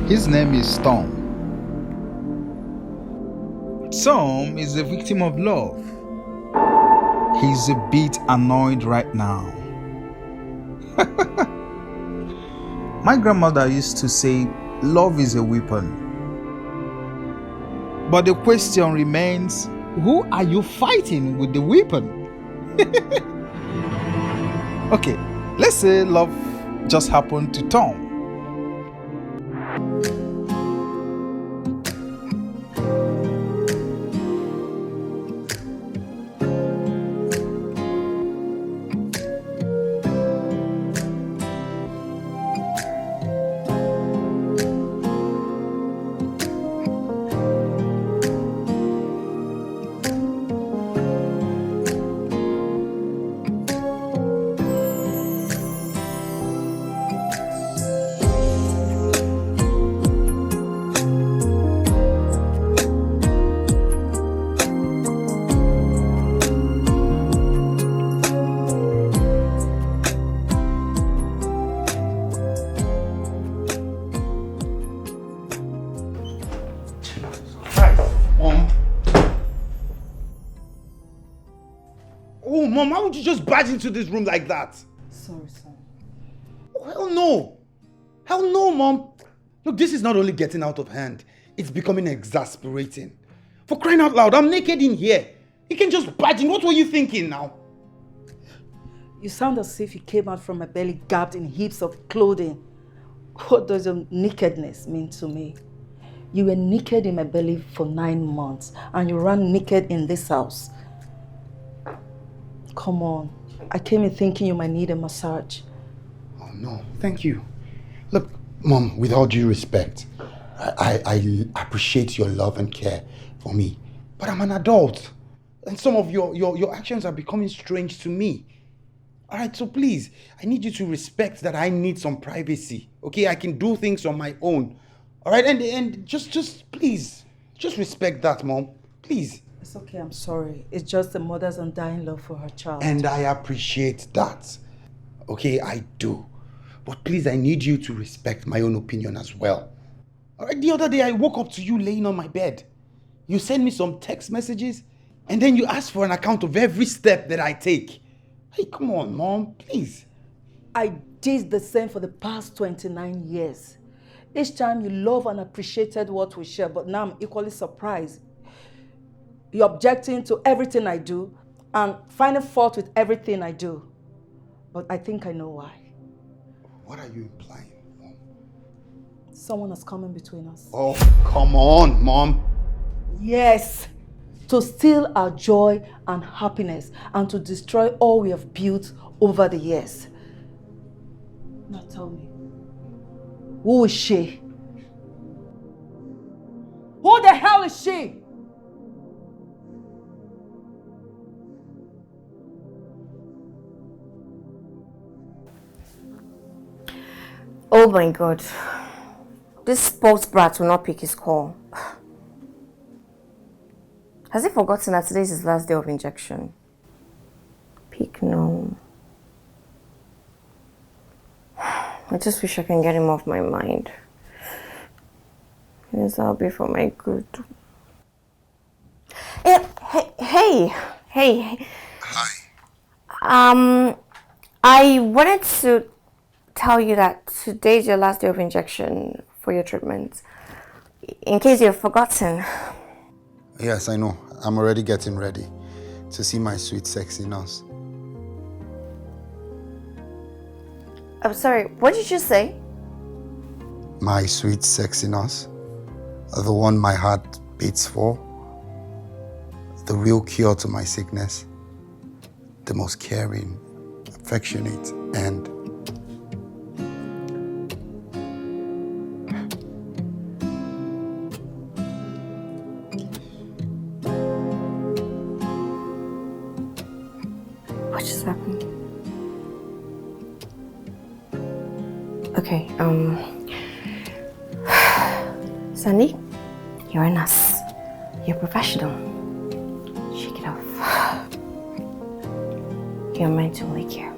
His name is Tom. Tom is a victim of love. He's a bit annoyed right now. My grandmother used to say, love is a weapon. But the question remains, who are you fighting with the weapon? Okay, let's say love just happened to Tom. Mom, why would you just barge into this room like that? Sorry, son. Oh, hell no. Hell no, Mom. Look, this is not only getting out of hand, it's becoming exasperating. For crying out loud, I'm naked in here. You can just barge in. What were you thinking now? You sound as if you came out from my belly garbed in heaps of clothing. What does your nakedness mean to me? You were naked in my belly for 9 months and you ran naked in this house. Come on. I came in thinking you might need a massage. Oh, no. Thank you. Look, Mom, with all due respect, I appreciate your love and care for me. But I'm an adult. And some of your actions are becoming strange to me. Alright, so please, I need you to respect that I need some privacy. Okay, I can do things on my own. Alright, and just please, just respect that, Mom. Please. It's okay, I'm sorry. It's just a mother's undying love for her child. And I appreciate that. Okay, I do. But please, I need you to respect my own opinion as well. Alright, the other day I woke up to you laying on my bed. You sent me some text messages, and then you asked for an account of every step that I take. Hey, come on, Mom, please. I did the same for the past 29 years. Each time you loved and appreciated what we share, but now I'm equally surprised. You're objecting to everything I do and finding fault with everything I do. But I think I know why. What are you implying, Mom? Someone has come in between us. Oh, come on, Mom. Yes. To steal our joy and happiness and to destroy all we have built over the years. Now tell me, who is she? Who the hell is she? Oh my God. This sports brat will not pick his call. Has he forgotten that today is his last day of injection? Pick no. I just wish I can get him off my mind. Yes, that'll be for my good. Hey. Hi. I wanted to tell you that today's your last day of injection for your treatment. In case you've forgotten. Yes, I know. I'm already getting ready to see my sweet, sexy nurse. I'm sorry, what did you say? My sweet, sexy nurse. The one my heart beats for. The real cure to my sickness. The most caring, affectionate, and what just happened? Okay, Sandy, you're a nurse. You're a professional. Shake it off. You're meant to lick here.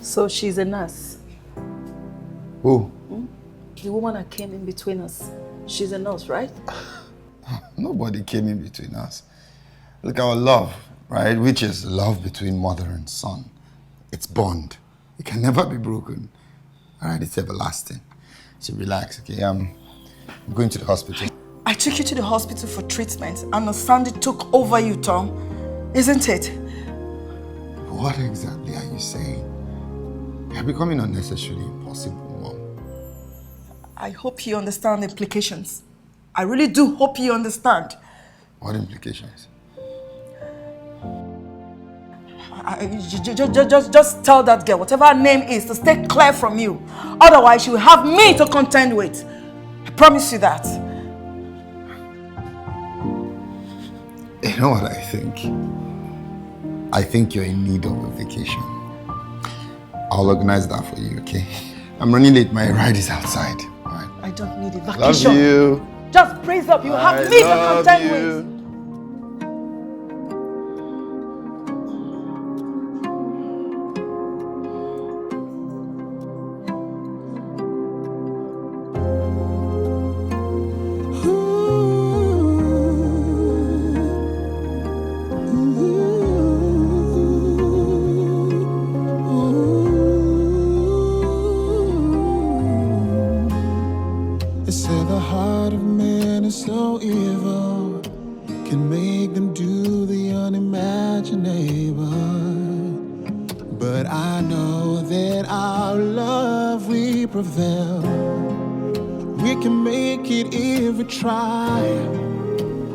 So she's a nurse. Who? The woman that came in between us. She's a nurse, right? Nobody came in between us. Look, our love, right? Which is love between mother and son. It's bond. It can never be broken. All right, it's everlasting. So relax, okay? I'm going to the hospital. I took you to the hospital for treatment and Sandy took over you, Tom. Isn't it? What exactly are you saying? You're becoming unnecessarily impossible, Mom. I hope you understand the implications. I really do hope you understand. What implications? Just tell that girl, whatever her name is, to stay clear from you. Otherwise, she will have me to contend with. I promise you that. You know what I think? I think you're in need of a vacation. I'll organize that for you, okay? I'm running late. My ride is outside. All right. I don't need a vacation. Love you. Just praise up. You have me to contend with.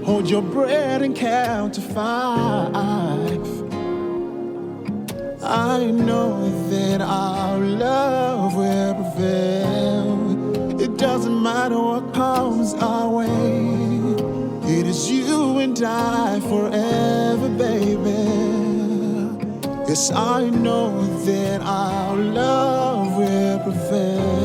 Hold your breath and count to 5. I know that our love will prevail. It doesn't matter what comes our way. It is you and I forever, baby. Yes, I know that our love will prevail.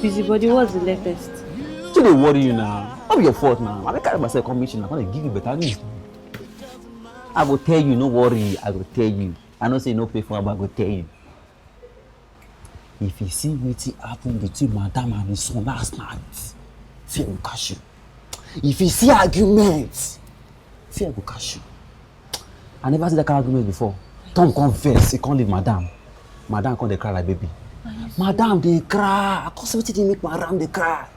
Busybody, what's the latest? Do they worry you now? Not be your fault now. I carry myself commission. I'm gonna give you better news. I will tell you, no worry. I will tell you. I don't say no pay for, but I will tell you. If you see what happened between Madam and his son last night, fear will catch you. If you see arguments, fear will catch you. I never see that kind of argument before. Tom confess, he can't leave Madam. Madam can't cry like baby. Madam, they cry. Cause what did they make Madam they cry?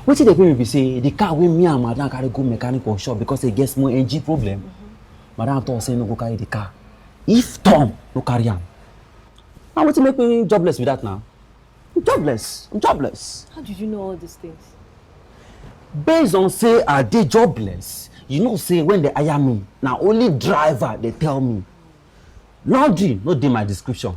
What did they be say? The car with me and Madam carry go mechanic workshop because they get small engine problem. Madam told say no go carry the car. If Tom no carry him, now what make me jobless with that now? I'm jobless. I'm jobless. How did you know all these things? Based on say I did jobless, you know say when they hire me, now only driver they tell me. Laundry, no dey my description.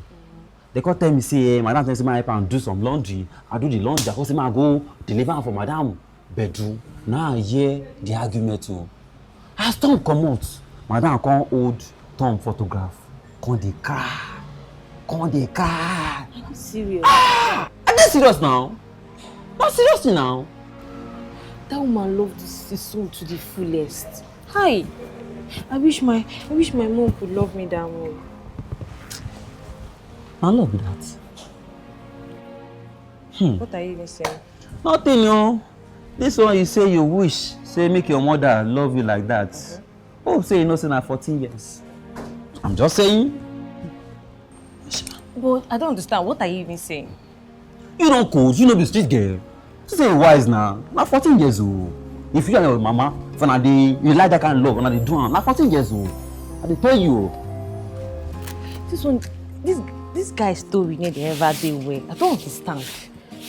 They can't tell me, say, Madam tells me I can do some laundry. I do the laundry. I say, I go deliver for Madam bedroom. Now I hear the argument too. As Tom come out, Madam can't hold Tom photograph. Can't they cry? Can't they cry? Are you serious? Ah! Are they serious now? Not seriously now. That woman loved his soul to the fullest. Hi. I wish my mom could love me that way. I love that. What are you even saying? Nothing, no. This one you say you wish, say make your mother love you like that. Okay. Oh, say you know, say na 14 years. I'm just saying. But I don't understand. What are you even saying? You don't coach, you know the street girl. You say wise now. Na 14 years old. If you and your mama For now, you like that kind of love, and they do it. Now 14 years old. I dey tell you. This one, this guy's story need the ever day way. I don't understand.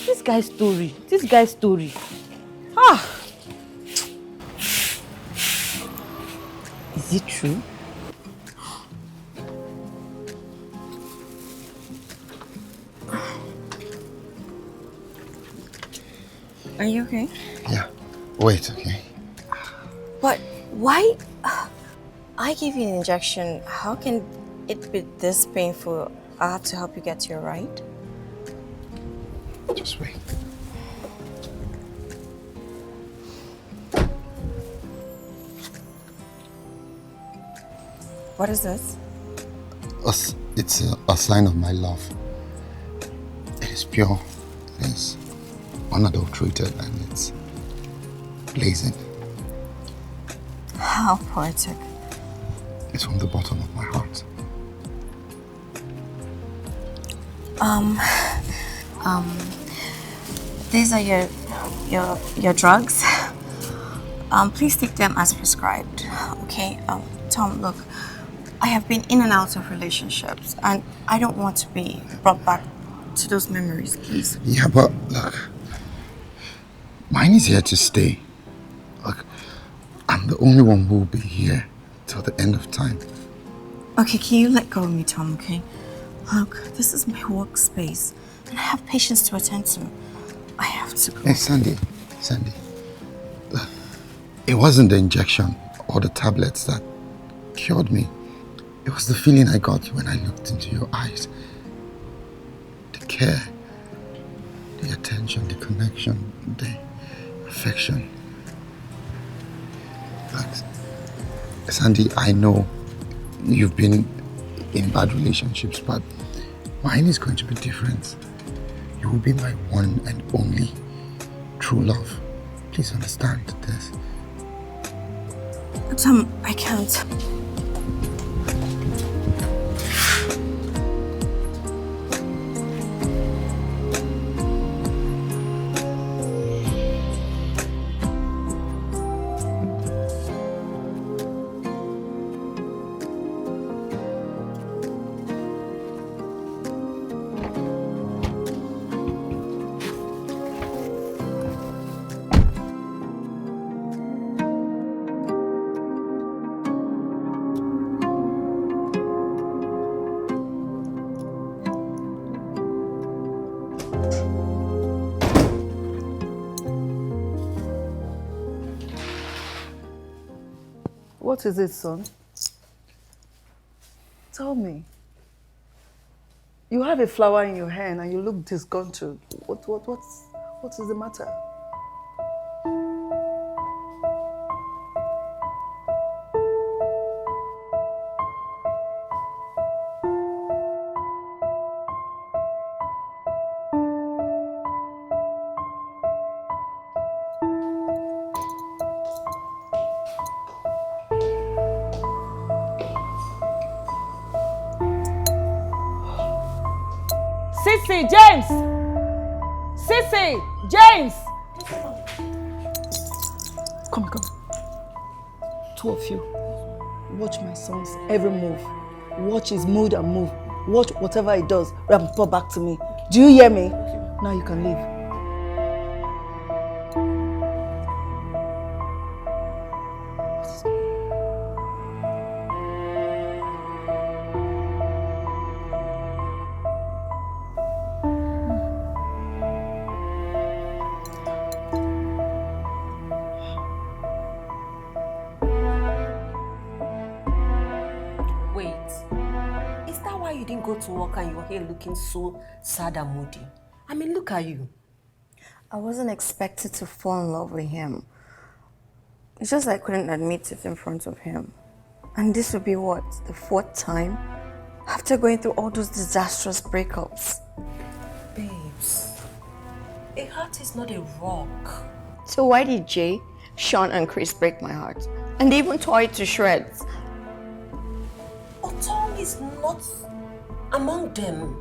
This guy's story. Ah! Is it true? Are you okay? Yeah. Wait, okay. But why? I gave you an injection. How can it be this painful? I have to help you get to your right. Just wait. What is this? It's a sign of my love. It is pure. It is unadulterated, and it's blazing. How poetic. It's from the bottom of my heart. These are your drugs. Please take them as prescribed. Okay. Tom, look, I have been in and out of relationships, and I don't want to be brought back to those memories, please. Yeah, but look, mine is here to stay. Look, I'm the only one who will be here till the end of time. Okay, can you let go of me, Tom, okay? Look, this is my workspace, and I have patients to attend to. I have to go. Hey, Sandy, look, it wasn't the injection or the tablets that cured me. It was the feeling I got when I looked into your eyes. The care, the attention, the connection, the affection. Look, Sandy, I know you've been in bad relationships, but mine is going to be different. You will be my one and only true love. Please understand this. Tom, I can't. What is it, son? Tell me. You have a flower in your hand and you look disgruntled. What is the matter? Sissy, James! Sissy, James! Come. Two of you. Watch my son's every move. Watch his mood and move. Watch whatever he does. Report back to me. Do you hear me? Now you can leave. To work and you're here looking so sad and moody. I mean, look at you. I wasn't expected to fall in love with him. It's just I couldn't admit it in front of him. And this would be what, the 4th time? After going through all those disastrous breakups. Babes, a heart is not a rock. So why did Jay, Sean and Chris break my heart? And they even tore it to shreds. Oh, Tom is not among them.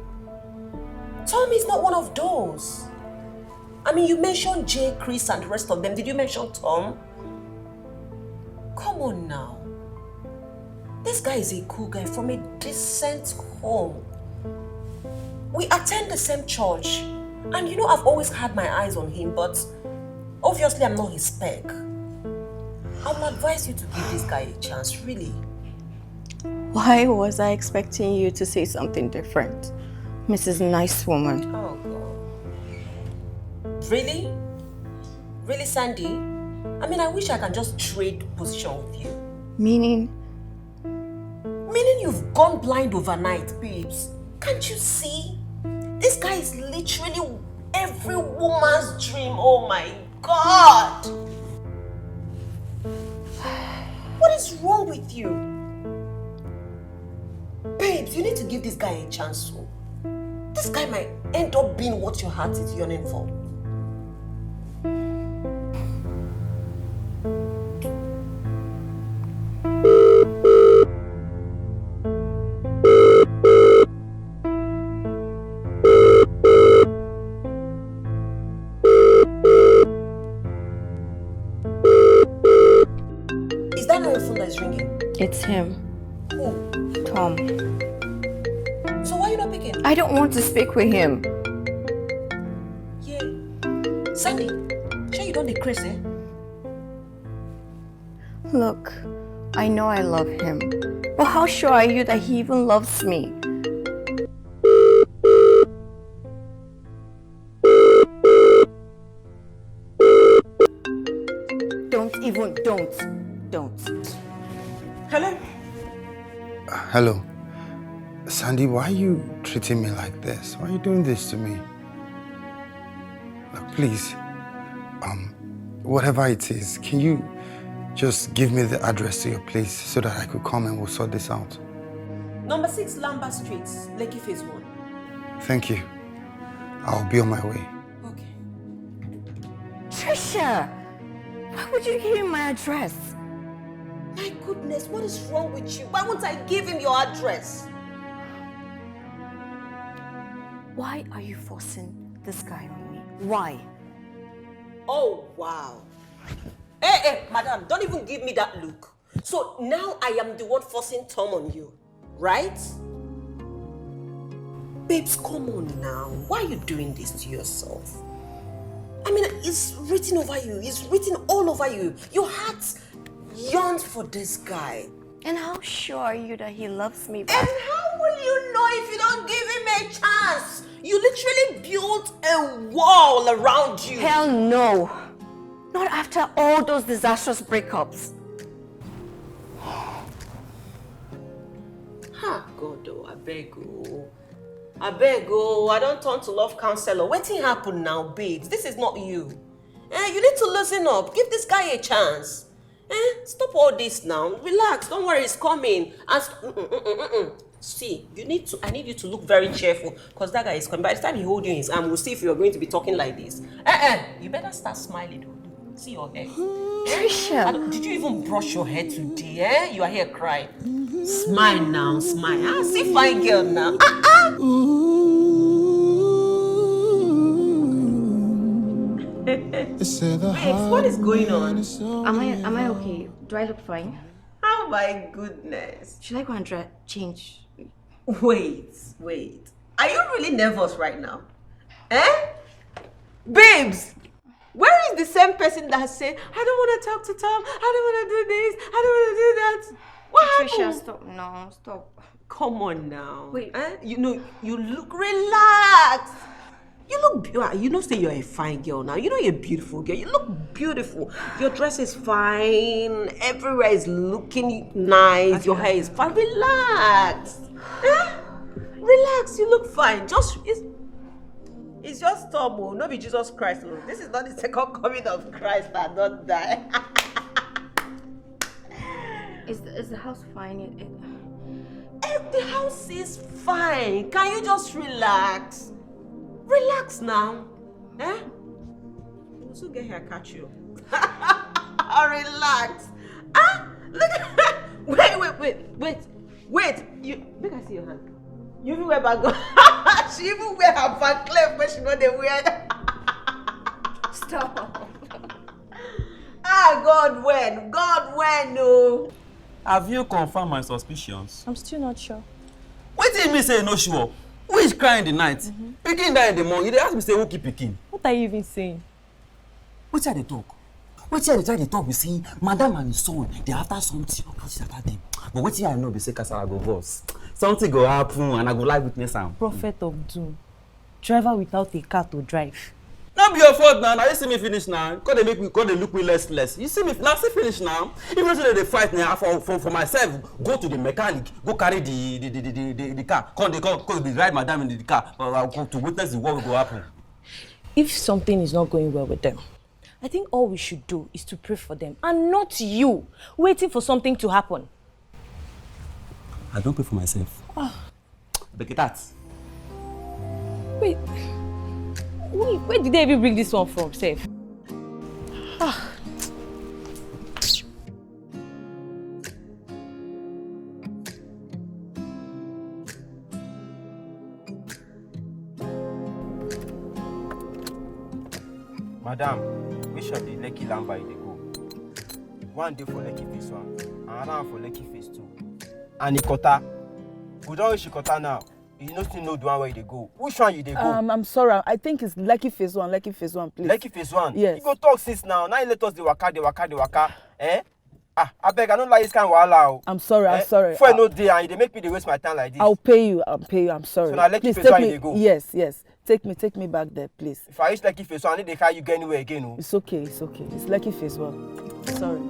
Tom is not one of those. I mean, you mentioned Jay, Chris, and the rest of them. Did you mention Tom? Come on now. This guy is a cool guy from a decent home. We attend the same church. And you know, I've always had my eyes on him, but obviously I'm not his spec. I would advise you to give this guy a chance, really. Why was I expecting you to say something different, Mrs. Nice Woman? Oh, God. Really? Really, Sandy? I mean, I wish I can just trade position with you. Meaning? Meaning you've gone blind overnight, babes. Can't you see? This guy is literally every woman's dream. Oh my God! What is wrong with you? Babes, you need to give this guy a chance. So. This guy might end up being what your heart is yearning for. Is that not your phone that is ringing? It's him. Who? Tom. So why are you not picking? I don't want to speak with him. Yeah. Sandy, sure you don't be crazy? Look, I know I love him, but how sure are you that he even loves me? Don't. Hello? Hello. Sandy, why are you treating me like this? Why are you doing this to me? Look, please, whatever it is, can you just give me the address to your place so that I could come and we'll sort this out? Number 6 Lambert Street, Lekki Phase 1. Thank you. I'll be on my way. Okay. Trisha! Why would you give him my address? My goodness, what is wrong with you? Why won't I give him your address? Why are you forcing this guy on me? Why? Oh, wow. Hey, madam, don't even give me that look. So now I am the one forcing Tom on you, right? Babes, come on now. Why are you doing this to yourself? I mean, it's written over you. It's written all over you. Your heart yearns for this guy. And how sure are you that he loves me back? And how will you know if you don't give him a chance? You literally built a wall around you. Hell no. Not after all those disastrous breakups. Ha, God, oh, I beg oh, I don't turn to love counselor. Wetin happen now, babes? This is not you. You need to loosen up. Give this guy a chance. Stop all this now. Relax. Don't worry, it's coming. See, I need you to look very cheerful because that guy is coming. By the time he holds you in his arm, we'll see if you're going to be talking like this. You better start smiling. See your hair. Trisha. Did you even brush your hair today? You are here crying. Smile now, smile. See fine girl now. Babes, what is going on? Am I okay? Do I look fine? Oh my goodness. Should I go and change? Wait. Are you really nervous right now? Babes, where is the same person that said, I don't want to talk to Tom, I don't want to do this, I don't want to do that? What Trisha, happened? stop. No, stop. Come on now. Wait. You look relaxed. You know, say you're a fine girl now. You know you're a beautiful girl. You look beautiful. Your dress is fine. Everywhere is looking nice. Okay. Your hair is fine. Relax. Relax. You look fine. It's just Tom. No be Jesus Christ. Look. This is not the second coming of Christ that don't die. Is the house fine? The house is fine. Can you just relax? Relax now. We'll soon get here and catch you. Relax. Look at Wait. You make I see your hand. You even wear bag. She even wear her Van Cleef when she know they wear. Stop. God when? God when, no. Have you confirmed my suspicions? I'm still not sure. What did me say no sure? Who is crying in the night? Picking die in the morning. They ask me say who keep picking. What are you even saying? Which are they talk? Which are they try to talk? We see Madam and his son. They after something. What about them? But what I know, they say Kasala go boss. Something go happen and I go live witness am. Prophet of doom. Driver without a car to drive. Not be your fault now. Now you see me finish now. Cause they look me less. You see me now. See finish now. Even though they fight now for myself, go to the mechanic, go carry the car. Come they ride Madam in the car. I'll come to witness what will go happen. If something is not going well with them, I think all we should do is to pray for them and not you waiting for something to happen. I don't pray for myself. Look at that. Wait, where did they even bring this one from, Seth? Madam, which of the Lekki Lamba you dey go? One day for Lekki phase 1, another one for Lekki phase 2. And Ikota. We don't reach Ikota now. You don't still know the one where they go. Which one you dey go? I'm sorry. I think it's Lekki phase 1. Lekki phase 1, please. Lekki phase 1? Yes. You go talk since now. Now you let us the waka. Eh? I beg, I don't like this kind of wahala. I'm sorry. I'm sorry. Before I know day and they make me waste my time like this. I'll pay you. I'm sorry. So now Lekki please phase take 1 me. you dey go? Yes. Take me back there, please. If I reach Lekki phase 1, I need to carry you go anywhere again. Oh. It's okay. It's Lekki phase 1. Sorry.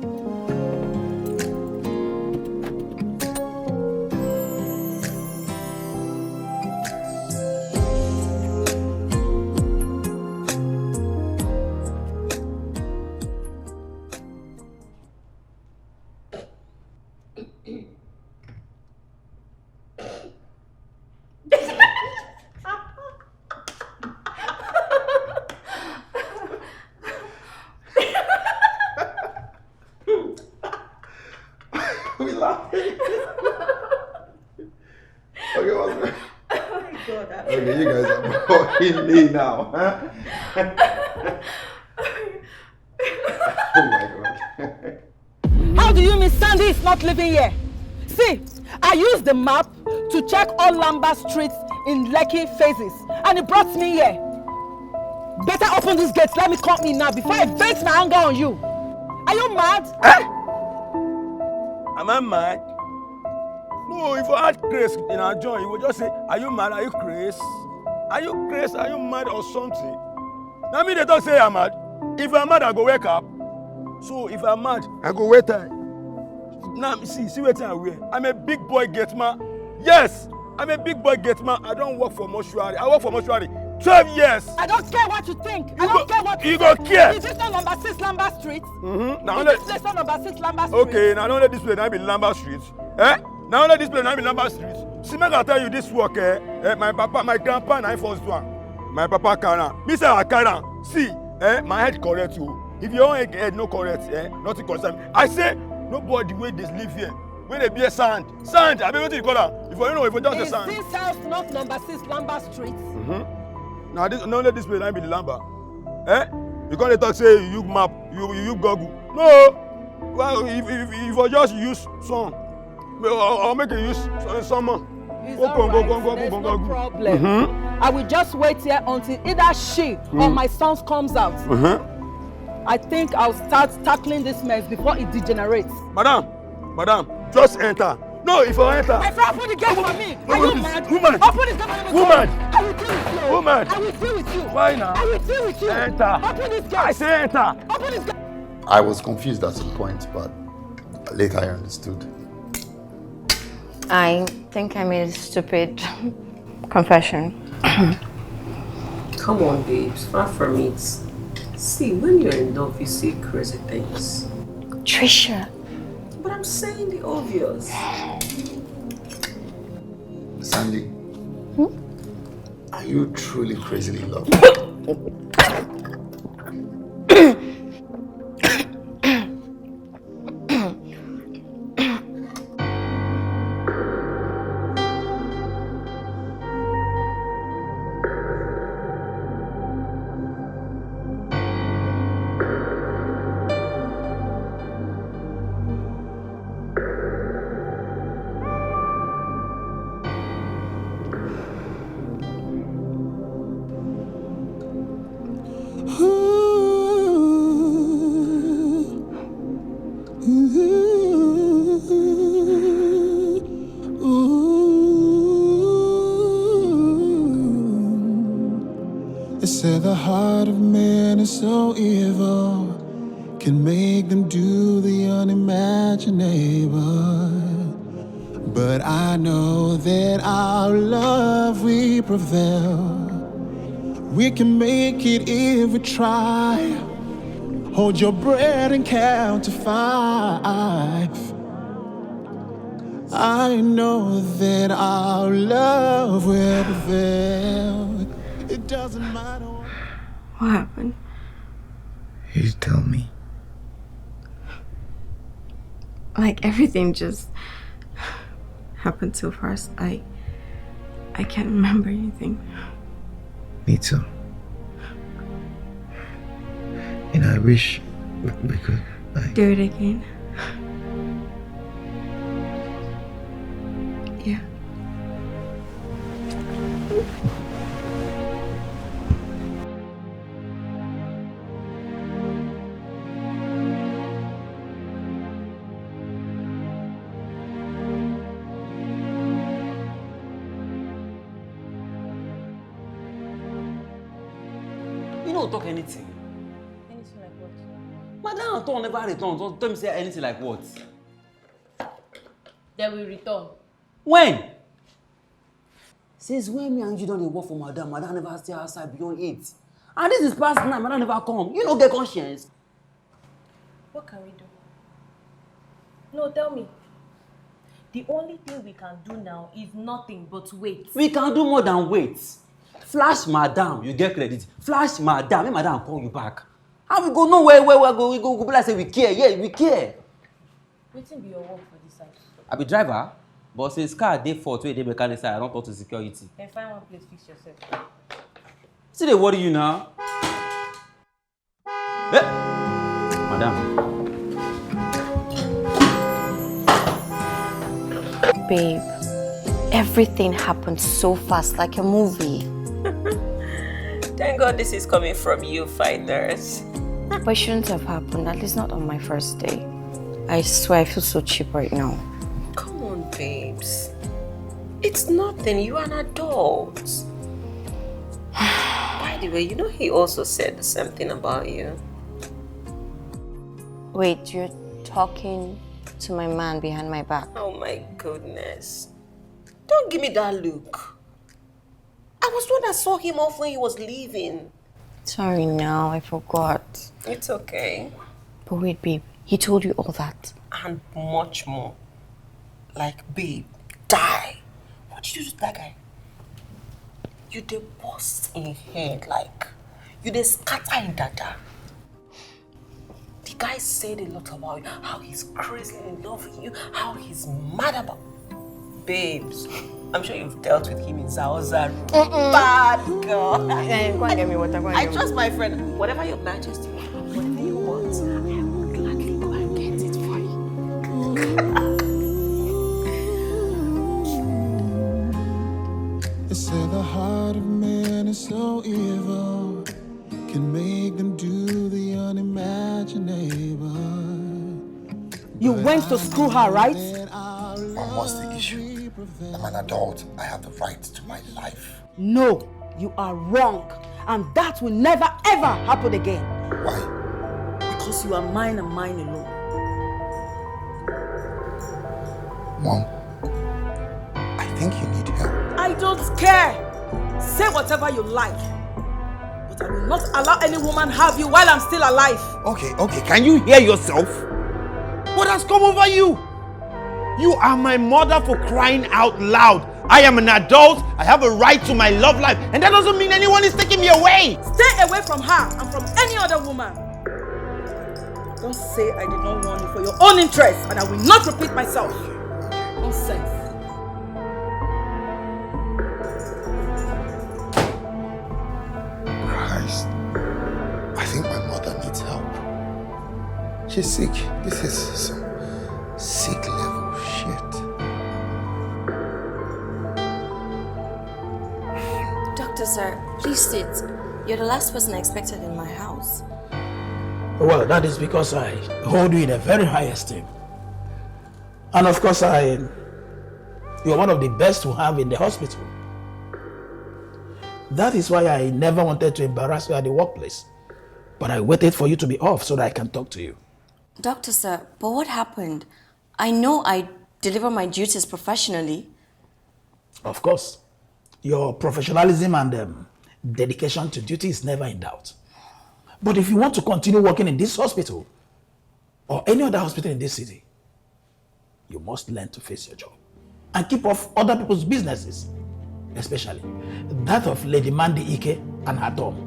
We laughing. Okay, what's that? Oh my God. Okay, you guys are blocking me now, huh? Oh my God. How do you mean Sandy is not living here? See, I used the map to check all Lamba streets in Lekki phases, and it brought me here. Better open this gate. Let me come in now before I vent my anger on you. Are you mad? Am I mad? No, if I had grace in our joint, you would just say, are you mad? Are you crazy? Are you crazy? Are you mad or something? Now me they don't say I'm mad. If I'm mad, I go wake up. So if I'm mad, I go wait time. Now see what I wear. I'm a big boy gate man. Yes, I'm a big boy gate man. I don't work for mortuary. I work for mortuary 12 years. I don't care what you think. I don't care what you go care. Is this not number 6 Lamba Street? Now Is this place not number 6 Lamba Street? Okay, now only this place now be Lamba Street. Now only this place now be Lamba Street. See, make I tell you this work, my papa, my grandpa, na first one. My papa carry. Me say I carry. See, my head correct you. If your own head no correct, nothing concern me. I say nobody wey dey live here. When they be a sand, I mean what you call that? If you know, if you just a sand. Is this house not number 6 Lamba Street? Now this not only this place now be the Lamba. You can't talk say you use map, you use Google. No. Well, if you just use song, or make you use someone. It's alright. There's no problem. I will just wait here until either she or my sons comes out. I think I'll start tackling this mess before it degenerates. Madam, just enter. No, if I enter. My friend, open the gate for me. Are you mad? Woman. Open the gate for me. Woman. I will deal with you. Woman. I will deal with you. Why now? I will deal with you. Enter. Open this gate. I say enter. Open this gate. I was confused at some point, but later I understood. I think I made a stupid confession. Come on, babes. Far from it. See, when you're in love, you say crazy things. Trisha. But I'm saying the obvious. Sandy, are you truly crazily in love? can make them do the unimaginable. But I know that our love will prevail. We can make it if we try. Hold your breath and count to 5. I know that our love will prevail. It doesn't matter. What happened? You tell me. Like everything just happened so fast. I can't remember anything. Me too. And I wish we could. Do it again. Yeah. You don't talk anything. Anything like what? Madam Anton never return. Don't tell me say anything like what? They will return. When? Since when me and you don't work for Madam never stay outside beyond 8. And this is past 9, Madam never come. You don't get conscience. What can we do? No, tell me. The only thing we can do now is nothing but wait. We can do more than wait. Flash Madam, you get credit. Flash Madam, make Madam call you back. And we go know where we go. We go be like say we care. Yeah, we care. Wetin be your work for this side? I be driver, but since car dey fault wey dey mechanic side, I don't talk to security. Then find one place, fix yourself. See they worry you now. Hey, Madam. Babe, everything happened so fast, like a movie. Thank God this is coming from you, fighters. But it shouldn't have happened, at least not on my first day. I swear I feel so cheap right now. Come on, babes. It's nothing. You are an adult. By the way, you know he also said the same thing about you. Wait, you're talking to my man behind my back? Oh my goodness. Don't give me that look. I was the one that saw him off when he was leaving. Sorry now, I forgot. It's okay. But wait, babe, he told you all that? And much more. Like, babe, die. What did you do to that guy? You did bust in head, like, you did scatter in dada. The guy said a lot about you, how he's crazy in love with you, how he's mad about babes. I'm sure you've dealt with him in Zaoza. Bad girl. Go and get me water. I trust my friend. Whatever your majesty, whatever you want, I will gladly go and get it for you. They say the heart of man is so evil, can make them do the unimaginable. You went to screw her, right? What's the issue? I'm an adult. I have the right to my life. No, you are wrong. And that will never ever happen again. Why? Because you are mine and mine alone. Mom, I think you need help. I don't care. Say whatever you like. But I will not allow any woman have you while I'm still alive. Okay, can you hear yourself? What has come over you? You are my mother, for crying out loud. I am an adult, I have a right to my love life, and that doesn't mean anyone is taking me away. Stay away from her and from any other woman. Don't say I did not warn you for your own interest, and I will not repeat myself. Nonsense. Christ, I think my mother needs help. She's sick. This is some sick level shit. Doctor, sir, please sit. You're the last person I expected in my house. Well, that is because I hold you in a very high esteem. And of course, you're one of the best to have in the hospital. That is why I never wanted to embarrass you at the workplace. But I waited for you to be off so that I can talk to you. Doctor, sir, but what happened? I know I deliver my duties professionally. Of course. Your professionalism and dedication to duty is never in doubt. But if you want to continue working in this hospital or any other hospital in this city, you must learn to face your job and keep off other people's businesses, especially that of Lady Mandy Ike and her Tom.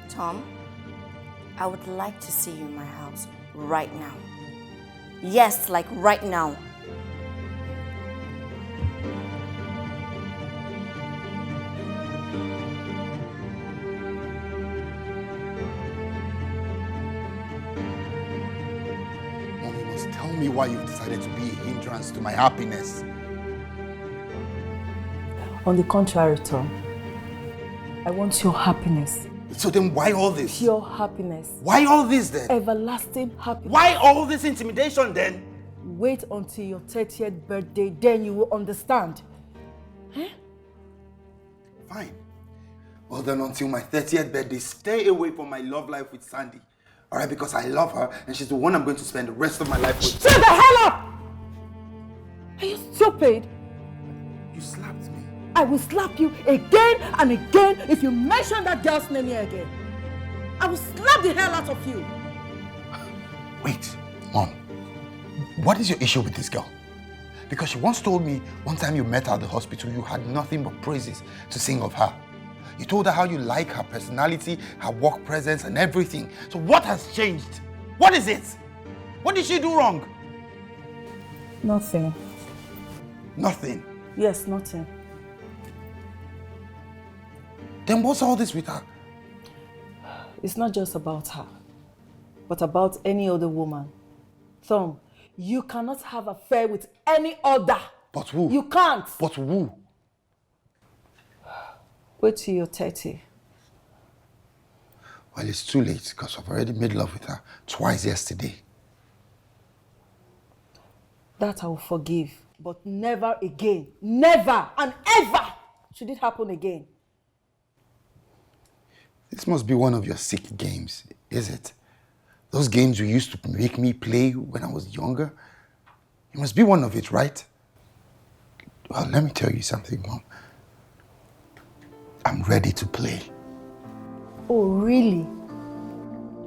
Tom, I would like to see you in my house right now. Yes, like right now. Mom, you must tell me why you've decided to be a hindrance to my happiness. On the contrary, Tom, I want your happiness. So then why all this? Pure happiness. Why all this then? Everlasting happiness. Why all this intimidation then? Wait until your 30th birthday, then you will understand. Huh? Fine. Well then, until my 30th birthday, stay away from my love life with Sandy. Alright, because I love her and she's the one I'm going to spend the rest of my life with. Shut the hell up! Are you stupid? You slapped me. I will slap you again and again if you mention that girl's name here again. I will slap the hell out of you. Wait, Mom. What is your issue with this girl? Because she once told me one time you met her at the hospital, you had nothing but praises to sing of her. You told her how you like her personality, her work presence, and everything. So what has changed? What is it? What did she do wrong? Nothing. Nothing? Yes, nothing. Then what's all this with her? It's not just about her, but about any other woman. Tom, you cannot have an affair with any other. But who? You can't. But who? Wait till you're 30. Well, it's too late because I've already made love with her twice yesterday. That I will forgive, but never again. Never and ever should it happen again. This must be one of your sick games, is it? Those games you used to make me play when I was younger? It must be one of it, right? Well, let me tell you something, Mom. I'm ready to play. Oh, really?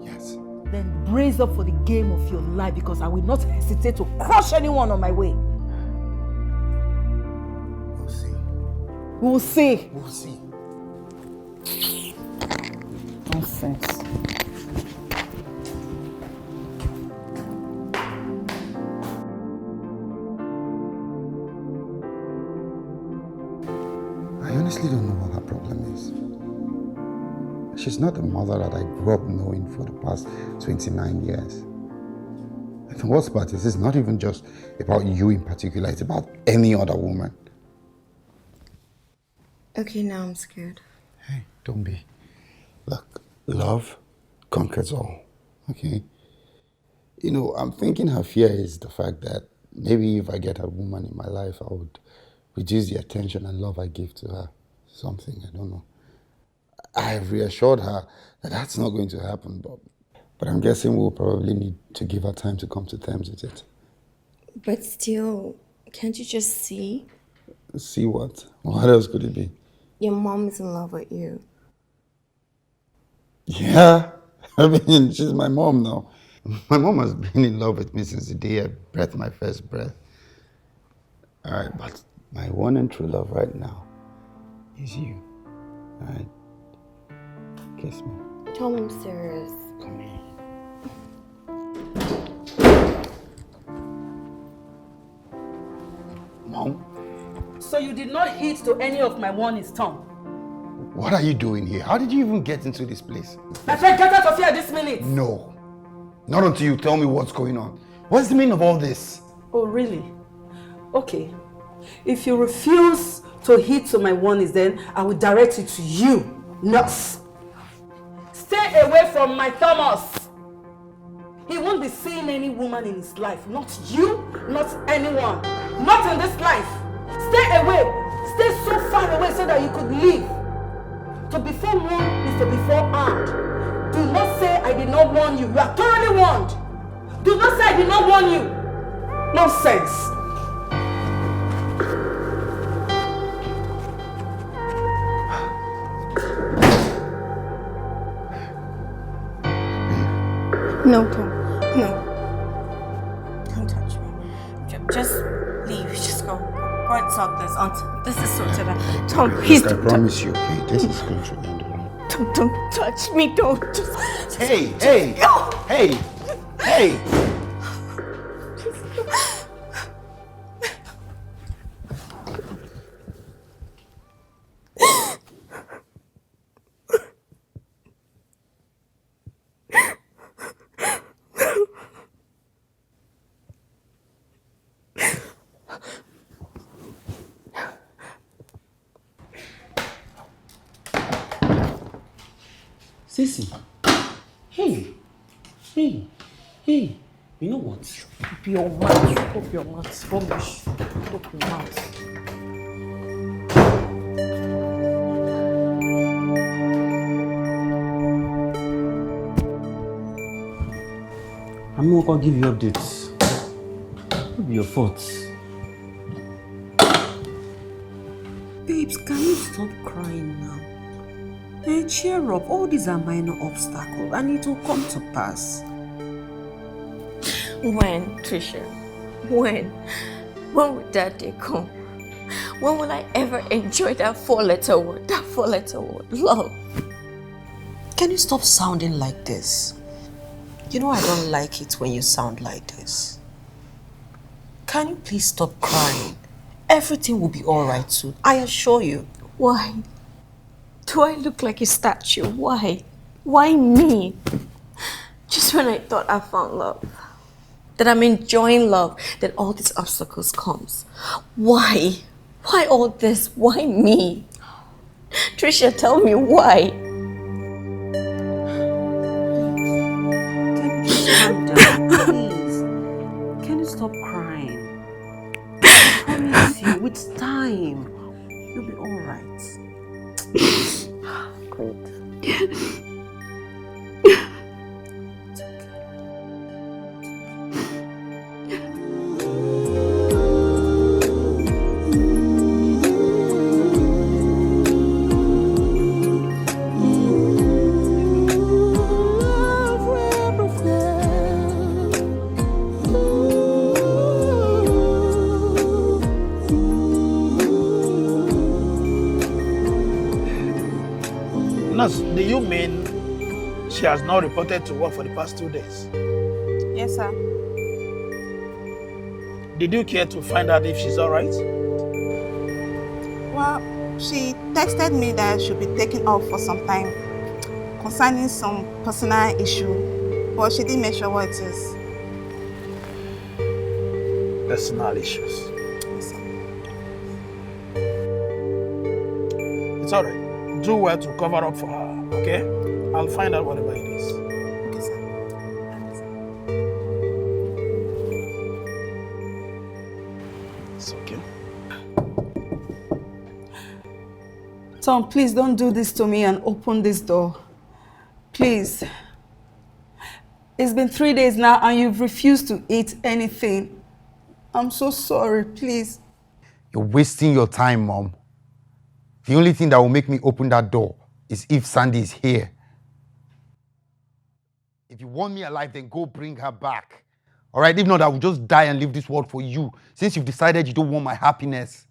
Yes. Then brace up for the game of your life because I will not hesitate to crush anyone on my way. We'll see. We'll see. We'll see. Nonsense. I honestly don't know what her problem is. She's not the mother that I grew up knowing for the past 29 years. And the worst part is, it's not even just about you in particular, it's about any other woman. Okay, now I'm scared. Hey, don't be. Look, love conquers all, okay? You know, I'm thinking her fear is the fact that maybe if I get a woman in my life, I would reduce the attention and love I give to her. Something, I don't know. I have reassured her that that's not going to happen, but I'm guessing we'll probably need to give her time to come to terms with it. But still, can't you just see? See what? What else could it be? Your mom is in love with you. Yeah, I mean, she's my mom now. My mom has been in love with me since the day I breathed my first breath. All right, but my one and true love right now is you. All right? Kiss me. Tell me I'm serious. Come here. Mom? So you did not heed to any of my warnings, Tom? What are you doing here? How did you even get into this place? I said get out of here this minute! No. Not until you tell me what's going on. What's the meaning of all this? Oh, really? Okay. If you refuse to heed to my warnings, then I will direct it to you, nurse. Stay away from my Thomas. He won't be seeing any woman in his life. Not you, not anyone. Not in this life. Stay away. Stay so far away so that you could leave. To be forewarned is to be forearmed. Do not say I did not warn you. You are thoroughly warned. Do not say I did not warn you. Nonsense. No, Tom. No. Don't touch me. Just leave. Just go. Go and solve this until this is sorted out. Tom, please. I promise you, okay? This is going to end alone. Don't touch me. Don't. Just Hey! No. Hey! Hey! Sissy. Hey. Hey. Hey. You know what? Shut up your mouth. Shut up your mouth. Rubbish. Shut up your mouth. I'm not gonna give you updates. What be your fault? Babes, can you stop crying now? Hey, cheer up. All these are minor obstacles and it will come to pass. When, Trisha? When? When will that day come? When will I ever enjoy that four-letter word? That four-letter word, love. Can you stop sounding like this? You know I don't like it when you sound like this. Can you please stop crying? Everything will be all right soon, I assure you. Why? Do I look like a statue? Why? Why me? Just when I thought I found love, that I'm enjoying love, that all these obstacles comes. Why? Why all this? Why me? Trisha, tell me why. Can you just calm down, please? Can you stop crying? I promise you, with time, you'll be all right. Great. Do you mean she has not reported to work for the past 2 days? Yes, sir. Did you care to find out if she's all right? Well, she texted me that she'll be taking off for some time concerning some personal issue, but she didn't mention what it is. Personal issues. Yes, sir. It's all right. Do well to cover up for her, okay? I'll find out whatever it is. Okay, sir. It's okay. Tom, please don't do this to me and open this door. Please. It's been 3 days now and you've refused to eat anything. I'm so sorry, please. You're wasting your time, Mom. The only thing that will make me open that door is if Sandy is here. If you want me alive, then go bring her back. All right? If not, I will just die and leave this world for you, since you've decided you don't want my happiness.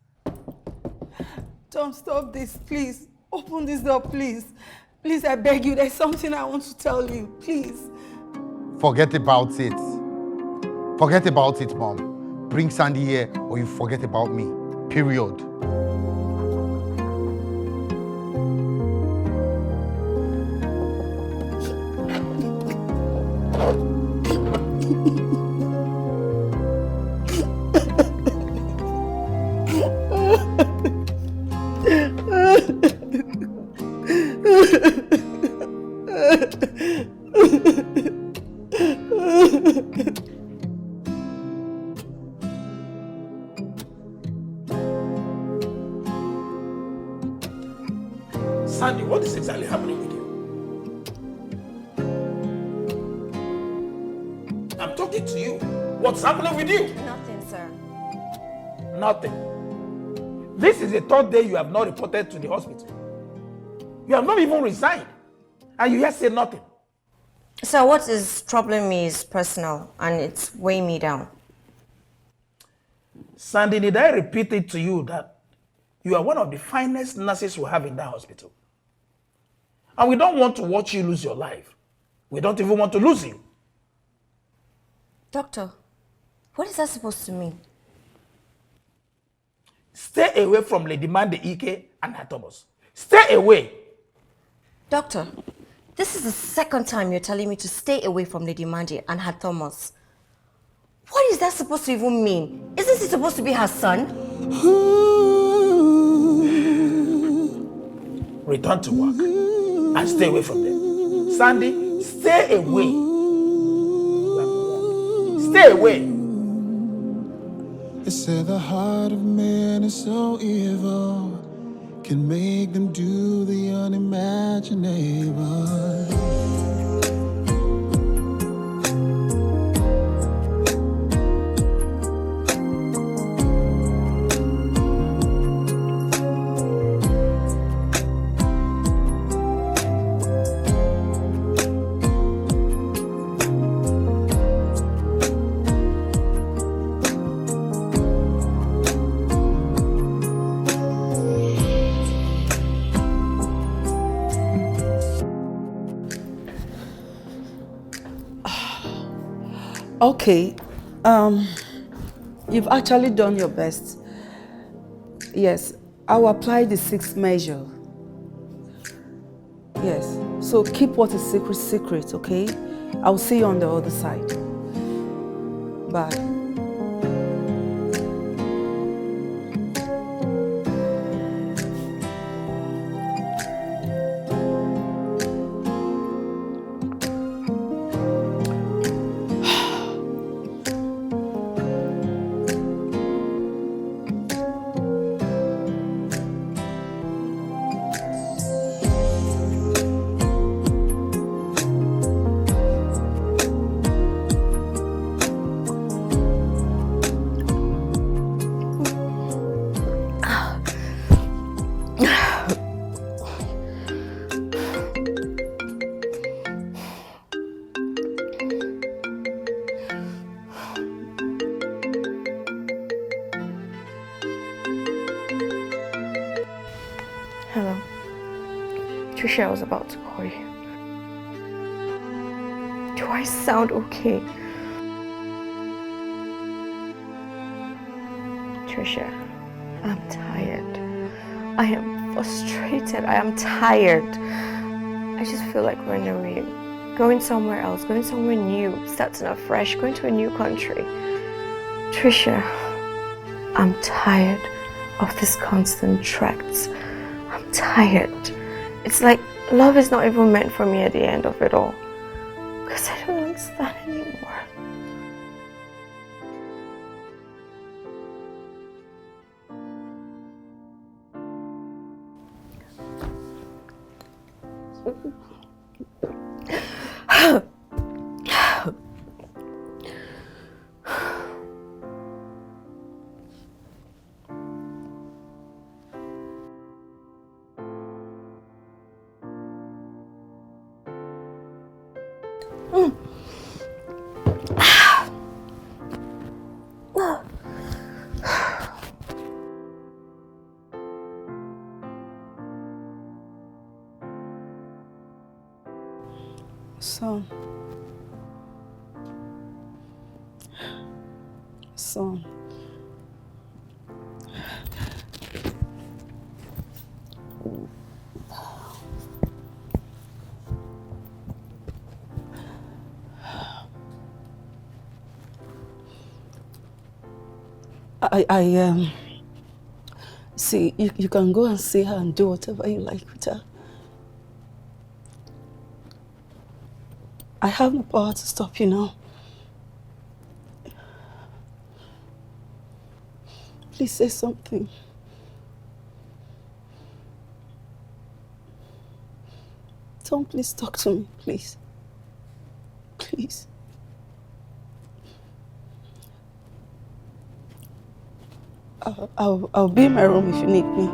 Tom, stop this, please. Open this door, please. Please, I beg you. There's something I want to tell you. Please. Forget about it. Forget about it, Mom. Bring Sandy here or you forget about me. Period. Sandy, what is exactly happening with you? I'm talking to you. What's happening with you? Nothing, sir. Nothing. This is the third day you have not reported to the hospital. You have not even resigned. And you yet say nothing. Sir, what is troubling me is personal and it's weighing me down. Sandy, did I repeat it to you that you are one of the finest nurses we have in that hospital? And we don't want to watch you lose your life. We don't even want to lose you. Doctor, what is that supposed to mean? Stay away from Lady Mande Ike and her Thomas. Stay away. Doctor, this is the second time you're telling me to stay away from Lady Mande and her Thomas. What is that supposed to even mean? Isn't he supposed to be her son? Return to work and stay away from them. Sandy, stay away. Stay away. They say the heart of man is so evil, can make them do the unimaginable. Okay, you've actually done your best. Yes, I'll apply the 6th measure. Yes, so keep what is secret, okay? I'll see you on the other side. Bye. Hello. Trisha, I was about to call you. Do I sound okay? Trisha, I'm tired. I am frustrated. I am tired. I just feel like running away. Going somewhere else, going somewhere new, starting afresh, going to a new country. Trisha, I'm tired of these constant threats. I'm tired. It's like love is not even meant for me at the end of it all. Because I don't understand anymore. Son. See, you can go and see her and do whatever you like with her. I have no power to stop you now. Please say something. Tom, please talk to me, please. Please. I'll be in my room if you need me.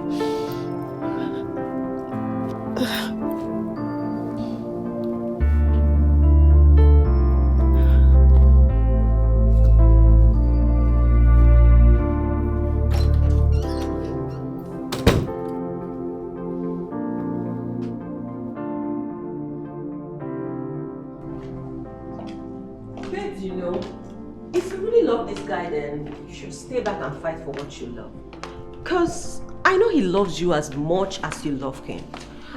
Babes, you know, if you really love this guy, then you should stay back and fight for what you love. Because I know he loves you as much as you love him.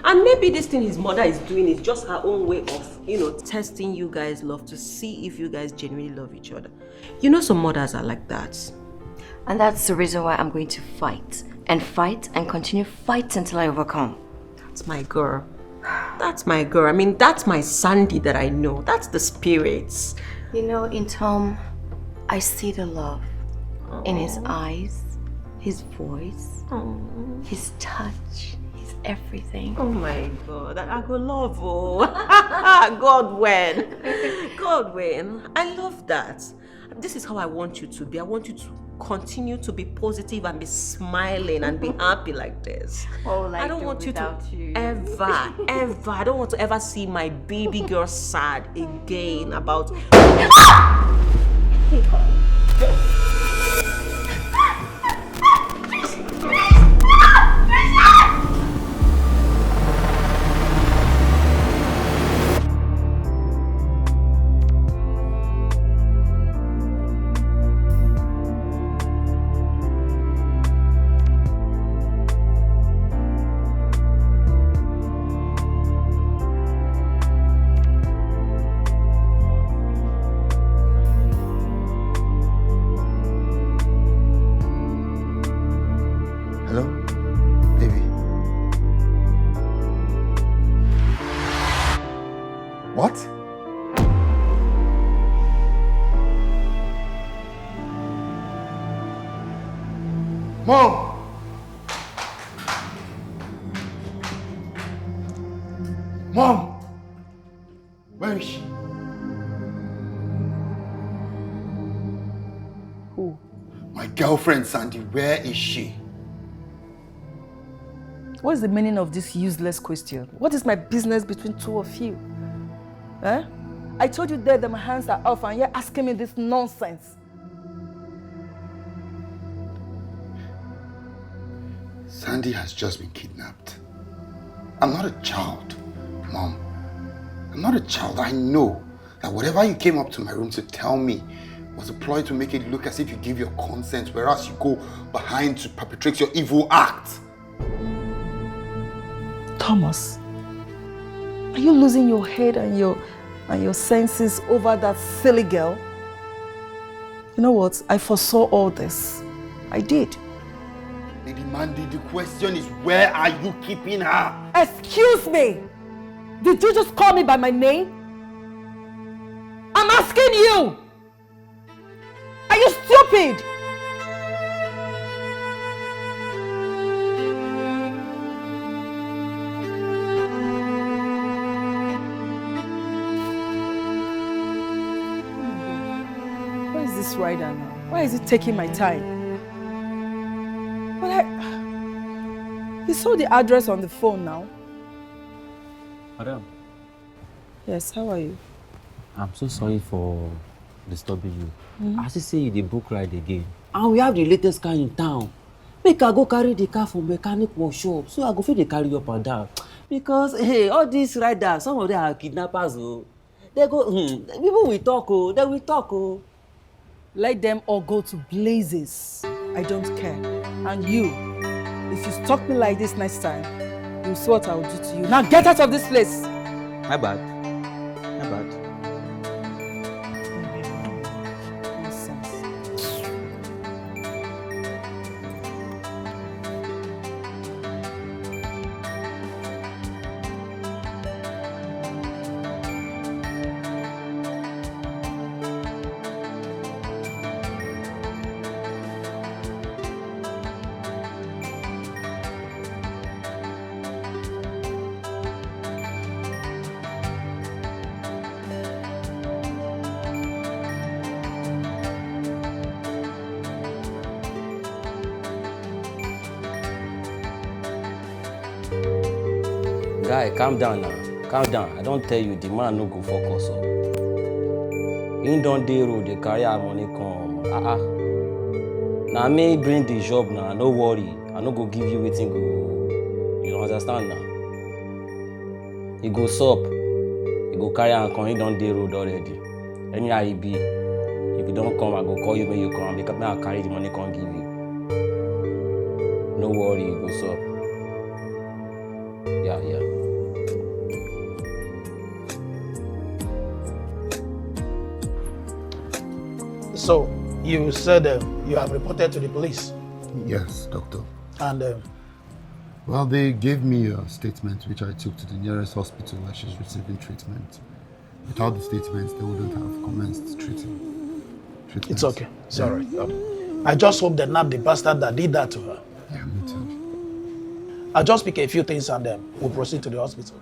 And maybe this thing his mother is doing is just her own way of, you know, testing you guys' love to see if you guys genuinely love each other. You know some mothers are like that. And that's the reason why I'm going to fight and continue fighting until I overcome. That's my girl. That's my girl. I mean, that's my Sandy that I know. That's the spirits. You know, in Tom, I see the love in his eyes, his voice, his touch, his everything. Oh my God, I go love, oh. God when. I love that. This is how I want you to be. I want you to continue to be positive and be smiling and be happy like this. Oh, like I don't want you to you. ever, I don't want to ever see my baby girl sad again about... What? Mom! Mom! Where is she? Who? My girlfriend, Sandy. Where is she? What is the meaning of this useless question? What is my business between two of you? Eh? I told you that my hands are off and you're asking me this nonsense. Sandy has just been kidnapped. I'm not a child, Mom. I'm not a child. I know that whatever you came up to my room to tell me was a ploy to make it look as if you give your consent, whereas you go behind to perpetrate your evil act. Thomas, are you losing your head and your senses over that silly girl? You know what? I foresaw all this. I did. Lady Mandy, the question is, where are you keeping her? Excuse me! Did you just call me by my name? I'm asking you! Are you stupid? Where is this rider now? Why is it taking my time? But you saw the address on the phone now. Madam. Yes, how are you? I'm so sorry for disturbing you. As you say, the book ride again. And we have the latest car in town. Make I go carry the car from mechanic workshop. So I go fit dey carry up and down. Because, hey, all these riders, some of them are kidnappers. Oh. They go, people will talk, oh. They will talk, oh. Let them all go to blazes. I don't care. And you, if you stalk me like this next time, you'll see what I will do to you. Now get out of this place! My bad. My bad. Guy, calm down now. Calm down. I don't tell you, the man no go focus up. He don't dey road, the carry money come. Now me bring the job now, no worry. I no go give you waiting go. You don't understand now? He go sup. He go carry and come, he don't dey road already. Anyhow he be. If you don't come, I go call you when you come. Because I carry the money, can't give you. No worry, he go sup. Yeah. So, you said you have reported to the police? Yes, doctor. And well, they gave me a statement which I took to the nearest hospital where she's receiving treatment. Without the statements, they wouldn't have commenced treatment. It's okay. It's all right. I just hope they nab the bastard that did that to her. Yeah, me too. I'll just pick a few things and then we'll proceed to the hospital.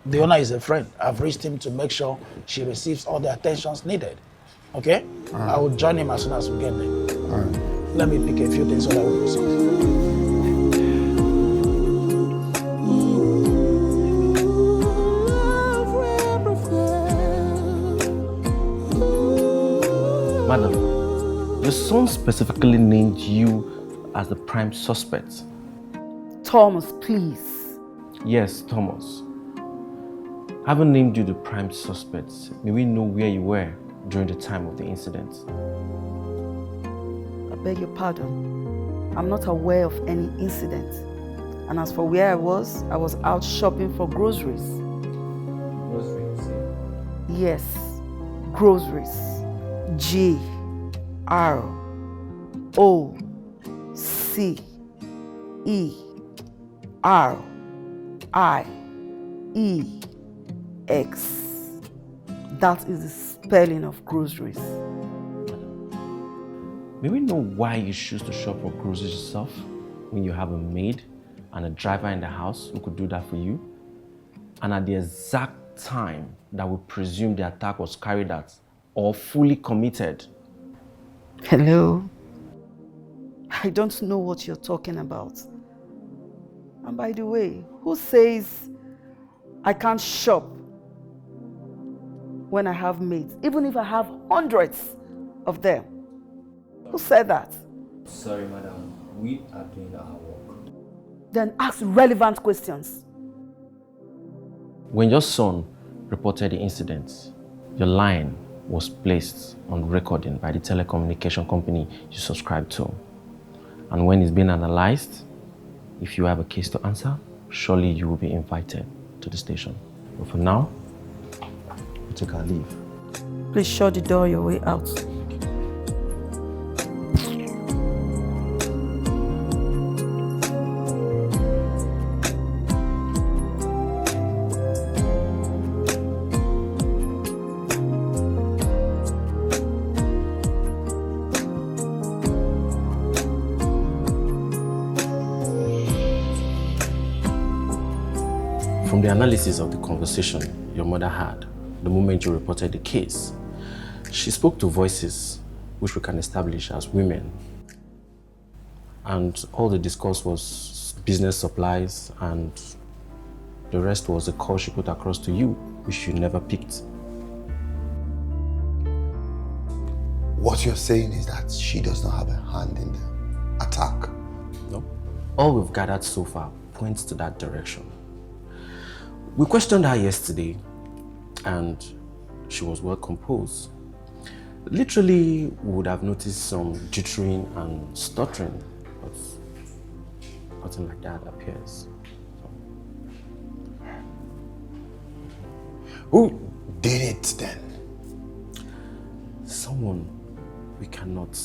The owner is a friend. I've reached him to make sure she receives all the attentions needed. Okay? Right. I will join him as soon as we get there. All right. Let me pick a few things so that we'll proceed. Madam, your son specifically named you as the prime suspect. Thomas, please. Yes, Thomas. Having named you the prime suspect, may we know where you were during the time of the incident? I beg your pardon. I'm not aware of any incident. And as for where I was out shopping for groceries. Groceries? Yes, groceries. Groceries. That is the spelling of groceries. May we know why you choose to shop for groceries yourself when you have a maid and a driver in the house who could do that for you? And at the exact time that we presume the attack was carried out or fully committed? Hello? I don't know what you're talking about. And by the way, who says I can't shop when I have maids, even if I have hundreds of them? Who said that? Sorry, madam. We are doing our work. Then ask relevant questions. When your son reported the incident, your line was placed on recording by the telecommunication company you subscribe to. And when it's being analyzed, if you have a case to answer, surely you will be invited to the station. But for now, we'll take our leave. Please shut the door your way out. From the analysis of the conversation your mother had the moment you reported the case, she spoke to voices which we can establish as women. And all the discourse was business supplies, and the rest was a call she put across to you, which you never picked. What you're saying is that she does not have a hand in the attack? No. All we've gathered so far points to that direction. We questioned her yesterday, and she was well composed. Literally, we would have noticed some jittering and stuttering, but nothing like that appears. Who did it then? Someone we cannot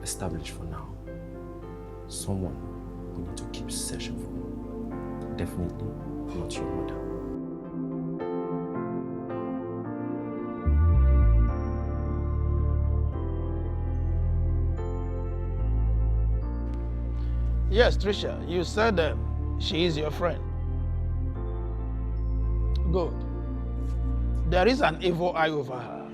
establish for now. Someone we need to keep searching for. Definitely not your mother. Yes, Trisha, you said she is your friend. Good. There is an evil eye over her.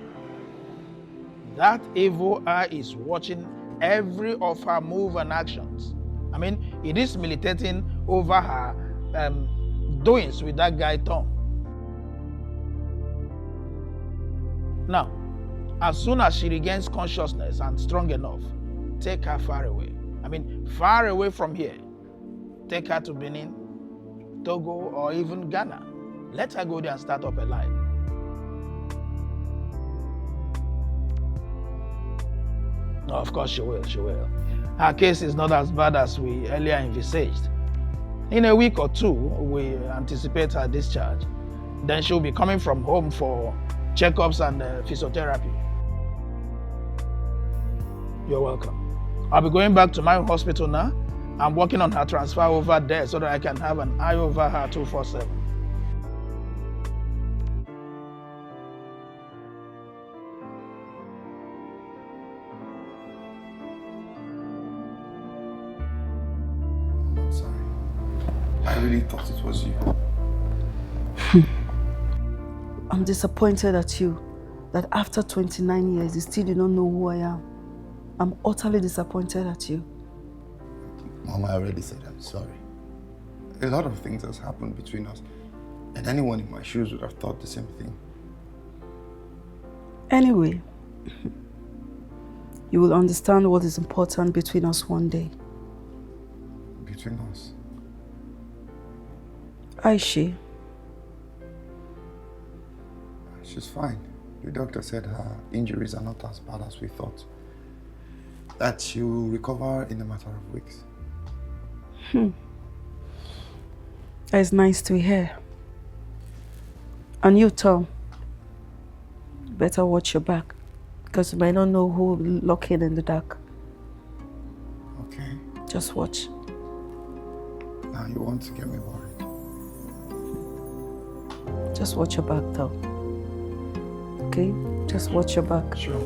That evil eye is watching every of her move and actions. I mean, it is militating over her doings with that guy Tom. Now, as soon as she regains consciousness and strong enough, take her far away. I mean, far away from here. Take her to Benin, Togo, or even Ghana. Let her go there and start up a life. No, of course she will, she will. Her case is not as bad as we earlier envisaged. In a week or two, we anticipate her discharge. Then she'll be coming from home for checkups and physiotherapy. You're welcome. I'll be going back to my hospital now. I'm working on her transfer over there so that I can have an eye over her 24/7. I'm sorry. I really thought it was you. I'm disappointed at you that after 29 years, you still do not know who I am. I'm utterly disappointed at you. Mom, I already said I'm sorry. A lot of things has happened between us, and anyone in my shoes would have thought the same thing. Anyway, you will understand what is important between us one day. Between us? Aishi. She's fine. The doctor said her injuries are not as bad as we thought. That she will recover in a matter of weeks. It's nice to hear. And you, Tom, better watch your back, because you might not know who will lock in the dark. Okay. Just watch. Now you want to get me worried. Just watch your back, Tom. Okay? Just watch your back. Sure.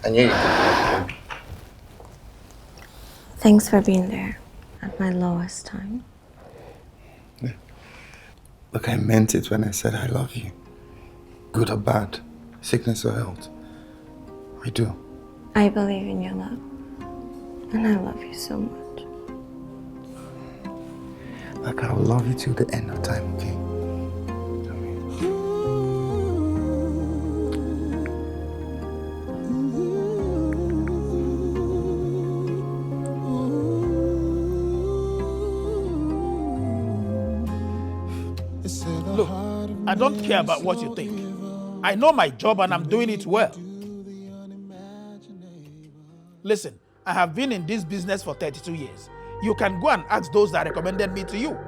I knew you could. Thanks for being there at my lowest time. Yeah. Look, I meant it when I said I love you. Good or bad, sickness or health. I do. I believe in your love. And I love you so much. Like, I will love you till the end of time, okay? Look, I don't care about what you think. I know my job and I'm doing it well. Listen, I have been in this business for 32 years. You can go and ask those that recommended me to you.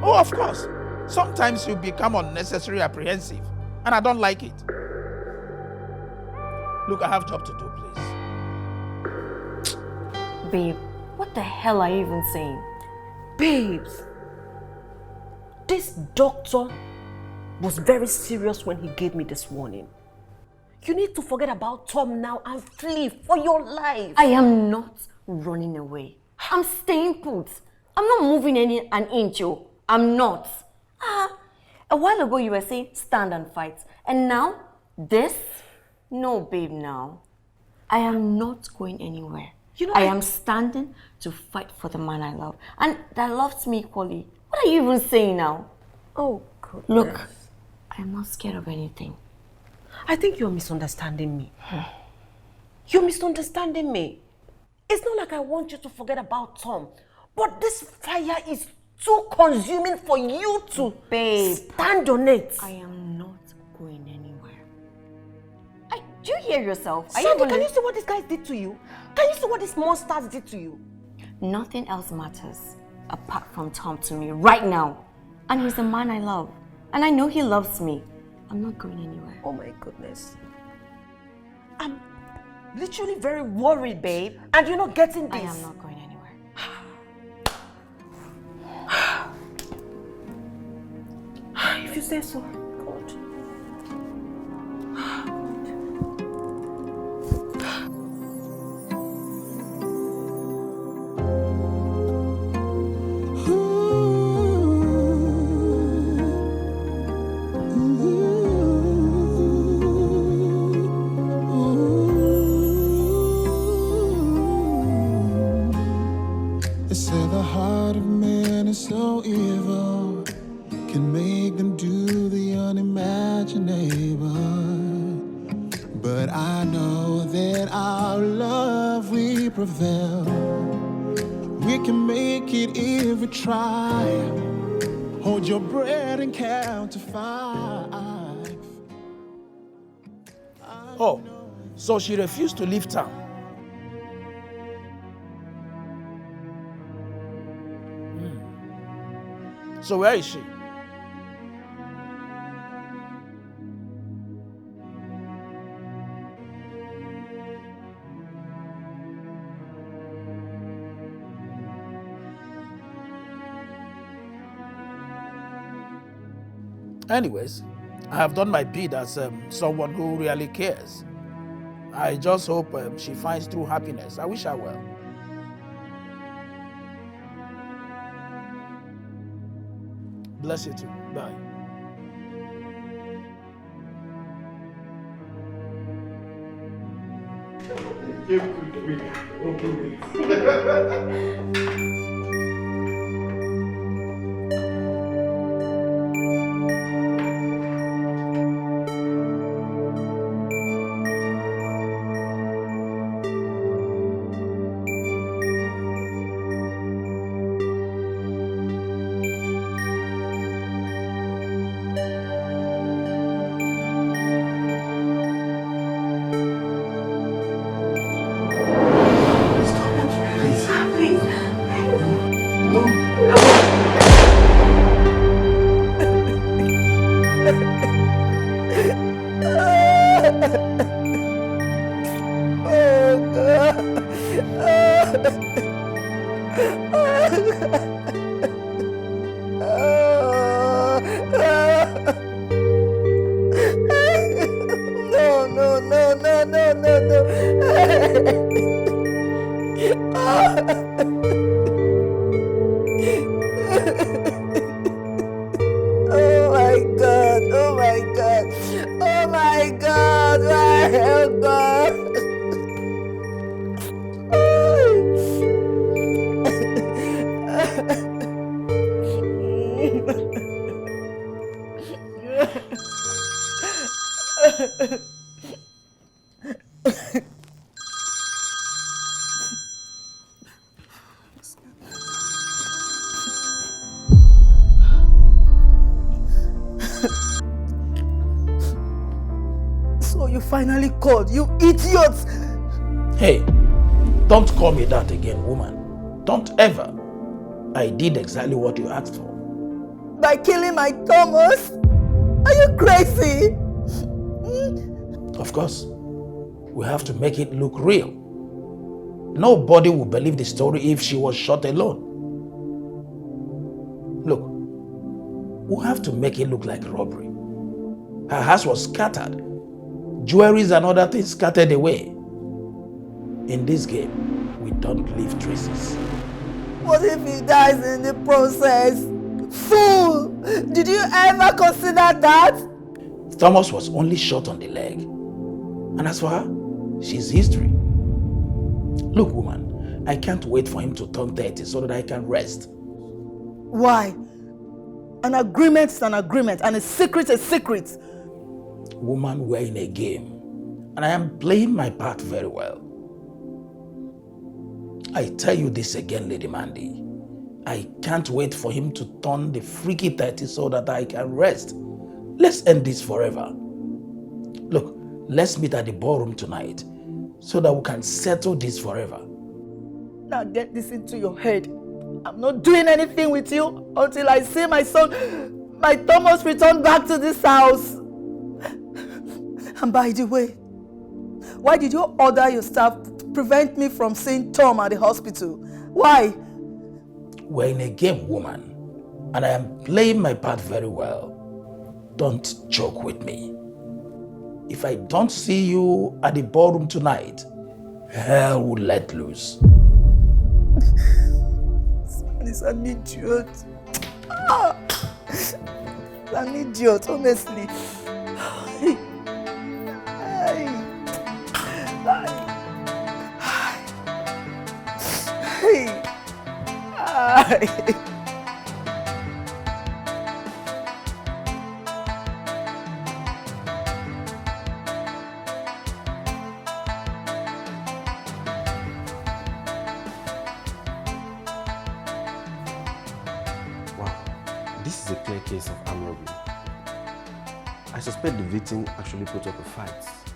Oh, of course. Sometimes you become unnecessarily apprehensive, and I don't like it. Look, I have job to do, please. Babe, what the hell are you even saying? Babes, this doctor was very serious when he gave me this warning. You need to forget about Tom now and flee for your life. I am not running away. I'm staying put. I'm not moving an inch. I'm not. A while ago you were saying stand and fight. And now, this? No, babe, now. I am not going anywhere. You know, I am standing to fight for the man I love. And that loves me equally. What are you even saying now? Oh, goodness. Look, I am not scared of anything. I think you're misunderstanding me. You're misunderstanding me. It's not like I want you to forget about Tom, but this fire is too consuming for you to stand on it. I am not going anywhere. Do you hear yourself? Sandy, can you see what these guys did to you? Can you see what these monsters did to you? Nothing else matters apart from Tom to me right now. And he's the man I love. And I know he loves me. I'm not going anywhere. Oh my goodness. I'm literally very worried, babe. And you're not getting this. I am not going anywhere. If you say so, God. They say the heart of man is so evil, can make them do the unimaginable. But I know that our love will prevail. We can make it if we try. Hold your breath and count to 5. Oh, so she refused to leave town. So where is she? Anyways, I have done my bid as someone who really cares. I just hope she finds true happiness. I wish her well. Bless you too. Bye. So you finally called, you idiots! Hey, don't call me that again, woman. Don't ever. I did exactly what you asked for. By killing my Thomas? Are you crazy? Of course. We have to make it look real. Nobody will believe the story if she was shot alone. Look, we have to make it look like robbery. Her house was scattered. Jewelries and other things scattered away. In this game, we don't leave traces. What if he dies in the process? Fool! Did you ever consider that? Thomas was only shot on the leg. And as for her, she's history. Look, woman, I can't wait for him to turn 30 so that I can rest. Why? An agreement is an agreement and a secret is a secret. Woman, we're in a game, and I am playing my part very well. I tell you this again, Lady Mandy. I can't wait for him to turn the freaky 30 so that I can rest. Let's end this forever. Look, let's meet at the ballroom tonight so that we can settle this forever. Now get this into your head. I'm not doing anything with you until I see my son, my Thomas, return back to this house. And by the way, why did you order your staff to prevent me from seeing Tom at the hospital? Why? We're in a game, woman, and I am playing my part very well. Don't joke with me. If I don't see you at the ballroom tonight, hell will let loose. He's an idiot. An idiot, honestly. This is a clear case of armed robbery. I suspect the victim actually put up a fight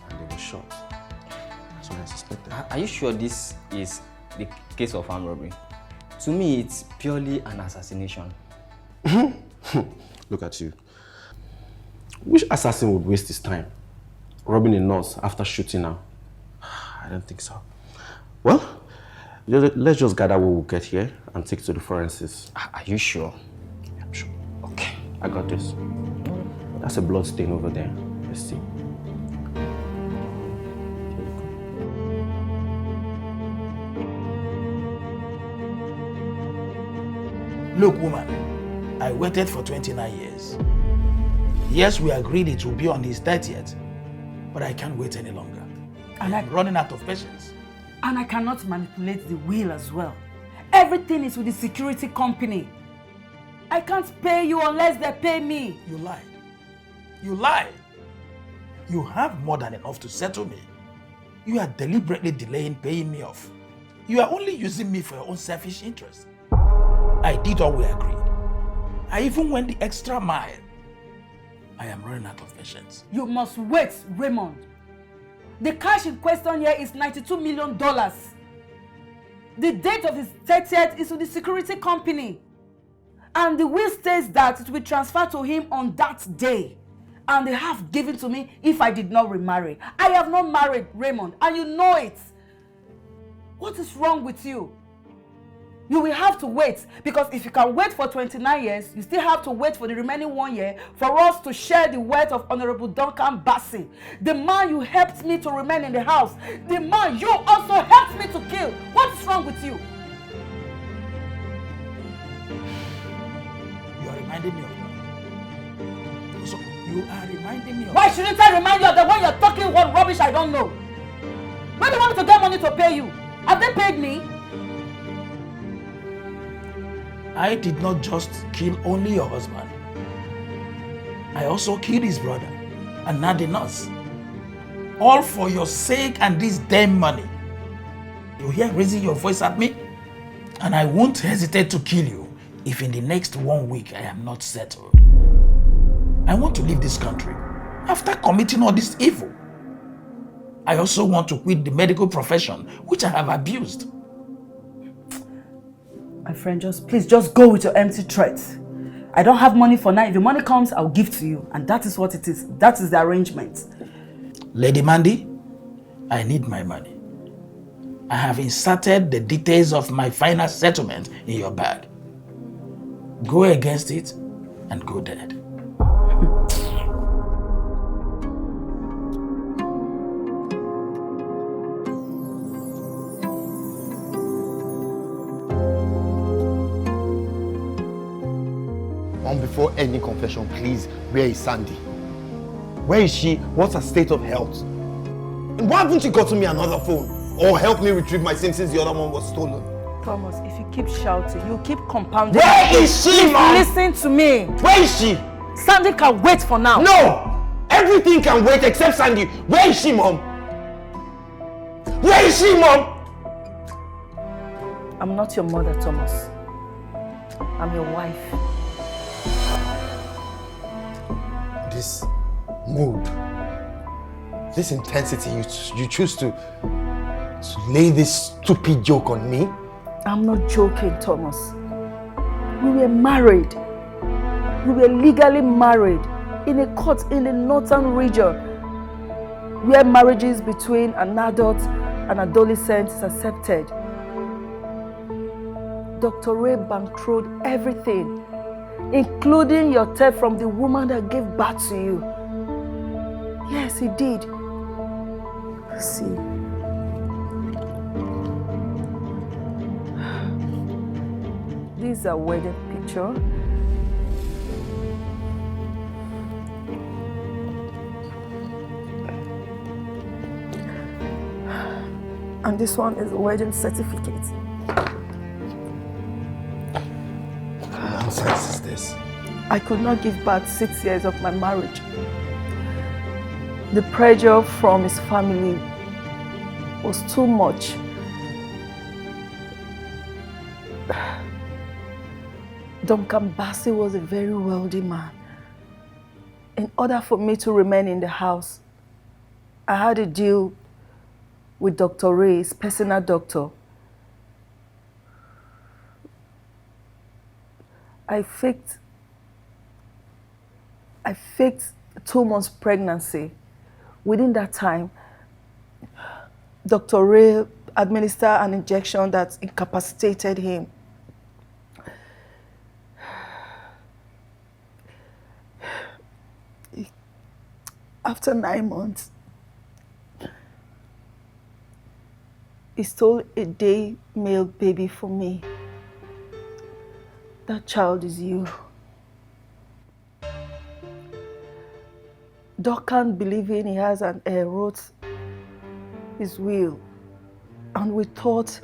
and they were shot. That's what I suspected. Are you sure this is the case of armed robbery? To me, it's purely an assassination. Look at you. Which assassin would waste his time robbing a nurse after shooting her? I don't think so. Well, let's just gather what we'll get here and take it to the forensics. Are you sure? Yeah, I'm sure. Okay, I got this. That's a blood stain over there. Let's see. Look, woman, I waited for 29 years. Yes, we agreed it will be on his 30th, but I can't wait any longer. And I'm running out of patience. And I cannot manipulate the will as well. Everything is with the security company. I can't pay you unless they pay me. You lied. You lied. You have more than enough to settle me. You are deliberately delaying paying me off. You are only using me for your own selfish interest. I did all we agreed. I even went the extra mile. I am running out of patience. You must wait, Raymond. The cash in question here is $92 million. The date of his 30th is with the security company. And the will states that it will transfer to him on that day. And they have given to me if I did not remarry. I have not married, Raymond, and you know it. What is wrong with you? You will have to wait, because if you can wait for 29 years, you still have to wait for the remaining 1 year for us to share the wealth of Honorable Duncan Bassey, the man you helped me to remain in the house, the man you also helped me to kill. What is wrong with you? You are reminding me of that. So, you are reminding me of Why shouldn't I remind you of the one you're talking what rubbish I don't know? When do you want me to get money to pay you? Have they paid me? I did not just kill only your husband. I also killed his brother and now the nurse. All for your sake and this damn money. You hear raising your voice at me? And I won't hesitate to kill you if in the next 1 week I am not settled. I want to leave this country after committing all this evil. I also want to quit the medical profession, which I have abused. My friend, please go with your empty threats. I don't have money for now. If the money comes, I'll give to you. And that is what it is. That is the arrangement. Lady Mandy, I need my money. I have inserted the details of my final settlement in your bag. Go against it and go dead. Before any confession, please, where is Sandy? Where is she? What's her state of health? And why haven't you gotten me another phone? Or helped me retrieve my SIM since the other one was stolen? Thomas, if you keep shouting, you keep compounding. Where is she, Please man? listen to me. Where is she? Sandy can wait for now. No! Everything can wait except Sandy. Where is she, Mom? Where is she, Mom? I'm not your mother, Thomas. I'm your wife. This mood, this intensity, you choose to lay this stupid joke on me? I'm not joking, Thomas. We were married. We were legally married in a court in the northern region where marriages between an adult and adolescent is accepted. Dr. Ray bankrolled everything, including your death from the woman that gave birth to you. Yes, he did. See. This is a wedding picture. And this one is a wedding certificate. What nonsense is this? I could not give back 6 years of my marriage. The pressure from his family was too much. Duncan Bassey was a very wealthy man. In order for me to remain in the house, I had a deal with Dr. Ray's personal doctor. I faked 2 months pregnancy. Within that time, Dr. Ray administered an injection that incapacitated him. After 9 months, he stole a day male baby for me. That child is you. Duncan, believing he has an heir, wrote his will, and we thought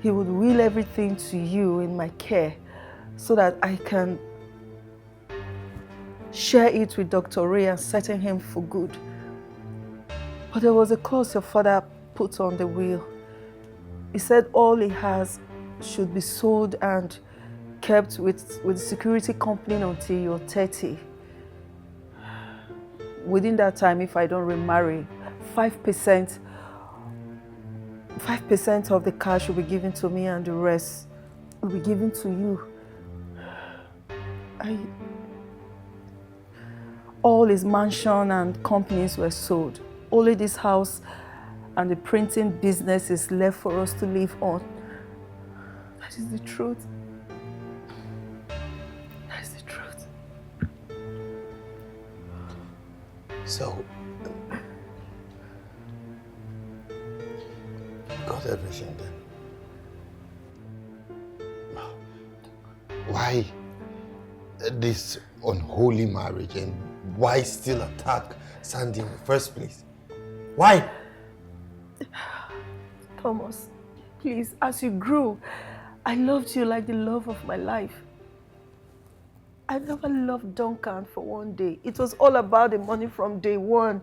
he would will everything to you in my care so that I can share it with Dr. Ray and settle him for good. But there was a clause your father put on the will. He said all he has should be sold and kept with the security company until you're 30. Within that time, if I don't remarry, 5% of the cash will be given to me and the rest will be given to you. All his mansion and companies were sold. Only this house and the printing business is left for us to live on. That is the truth. That is the truth. So, got everything then. Why this unholy marriage, and why still attack Sandy in the first place? Why? Thomas, please, as you grew, I loved you like the love of my life. I never loved Duncan for one day. It was all about the money from day one.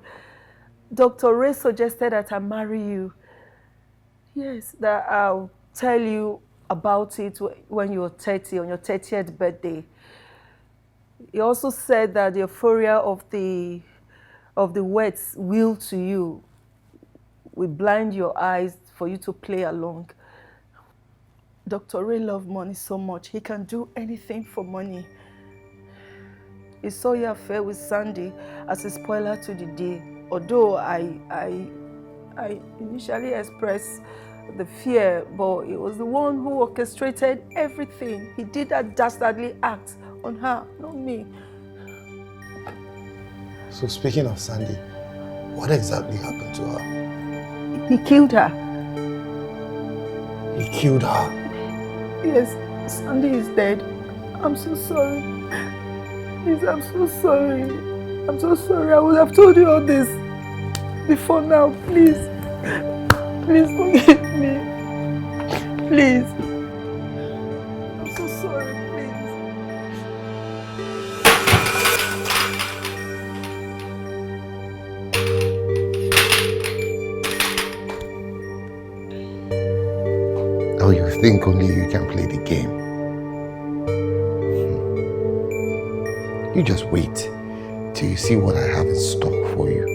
Dr. Ray suggested that I marry you. Yes, that I'll tell you about it when you're 30, on your 30th birthday. He also said that the euphoria of the wet's will to you will blind your eyes for you to play along. Dr. Ray loved money so much, he can do anything for money. He saw your affair with Sandy as a spoiler to the day. Although I initially expressed the fear, but it was the one who orchestrated everything. He did that dastardly act on her, not me. So speaking of Sandy, what exactly happened to her? He killed her. He killed her? Yes, Sandy is dead. I'm so sorry. Please, I'm so sorry. I'm so sorry. I would have told you all this before now. Please. Please forgive me. Please. I'm so sorry, please. Or you think only you can play the game? You just wait till you see what I have in stock for you.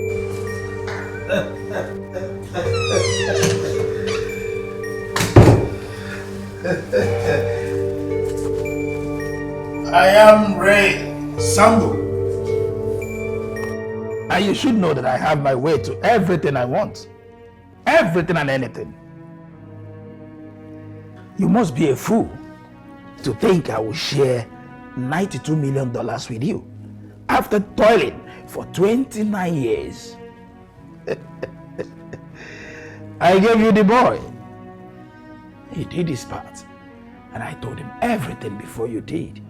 I am Ray Sambu. And you should know that I have my way to everything I want. Everything and anything. You must be a fool to think I will share $92 million with you after toiling for 29 years. I gave you the boy. He did his part, and I told him everything before you did.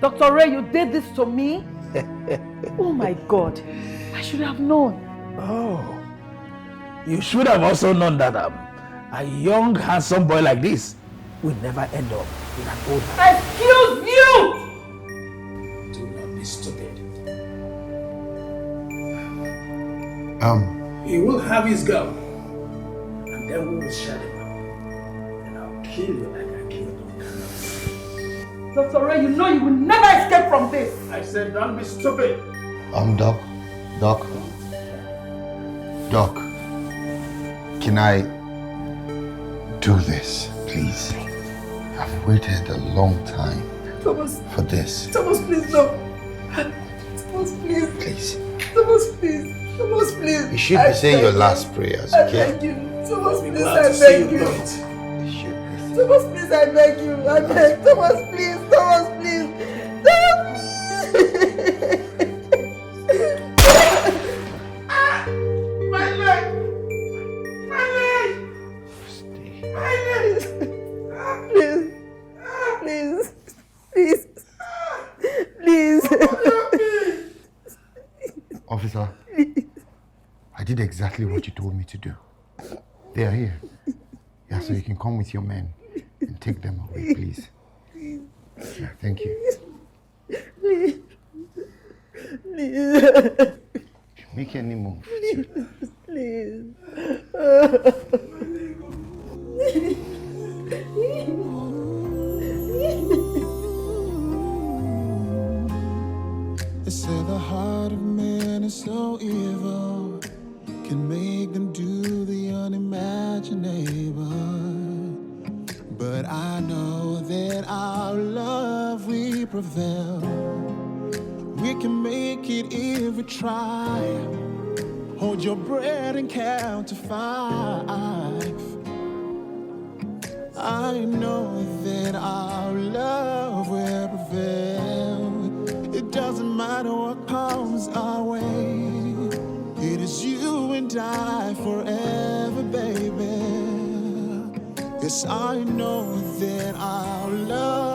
Dr. Ray, you did this to me? Oh my God, I should have known. Oh, you should have also known that a young, handsome boy like this will never end up in an old man. Excuse you! Do not be stupid. He will have his girl, and then we will shut him up, and I'll kill you like I killed him. Dr. Ray, you know you will never escape from this. I said don't be stupid. Doc, can I do this, please? I've waited a long time for this. Thomas, please, no. Thomas, please. Please. Thomas, please. Thomas, please. You should be saying your last prayers, okay? I beg you. Thomas, please, Glad I to see beg you. do it. You should be. Thomas, please, I beg you. I beg. Thomas, please. Thomas, please. Thomas, please. My leg! My leg! My leg! Please. Please. Please. Please. Officer, I did exactly what you told me to do. They are here. Yeah, so you can come with your men and take them away, please. Yeah, thank you. Please. Make any move. Please. They say the heart of man is so evil, can make them do the unimaginable. But I know that our love will prevail. We can make it if we try. Hold your breath and count to 5. I know that our love will prevail. It doesn't matter what comes our way. It is you and I forever, baby. Yes, I know that our love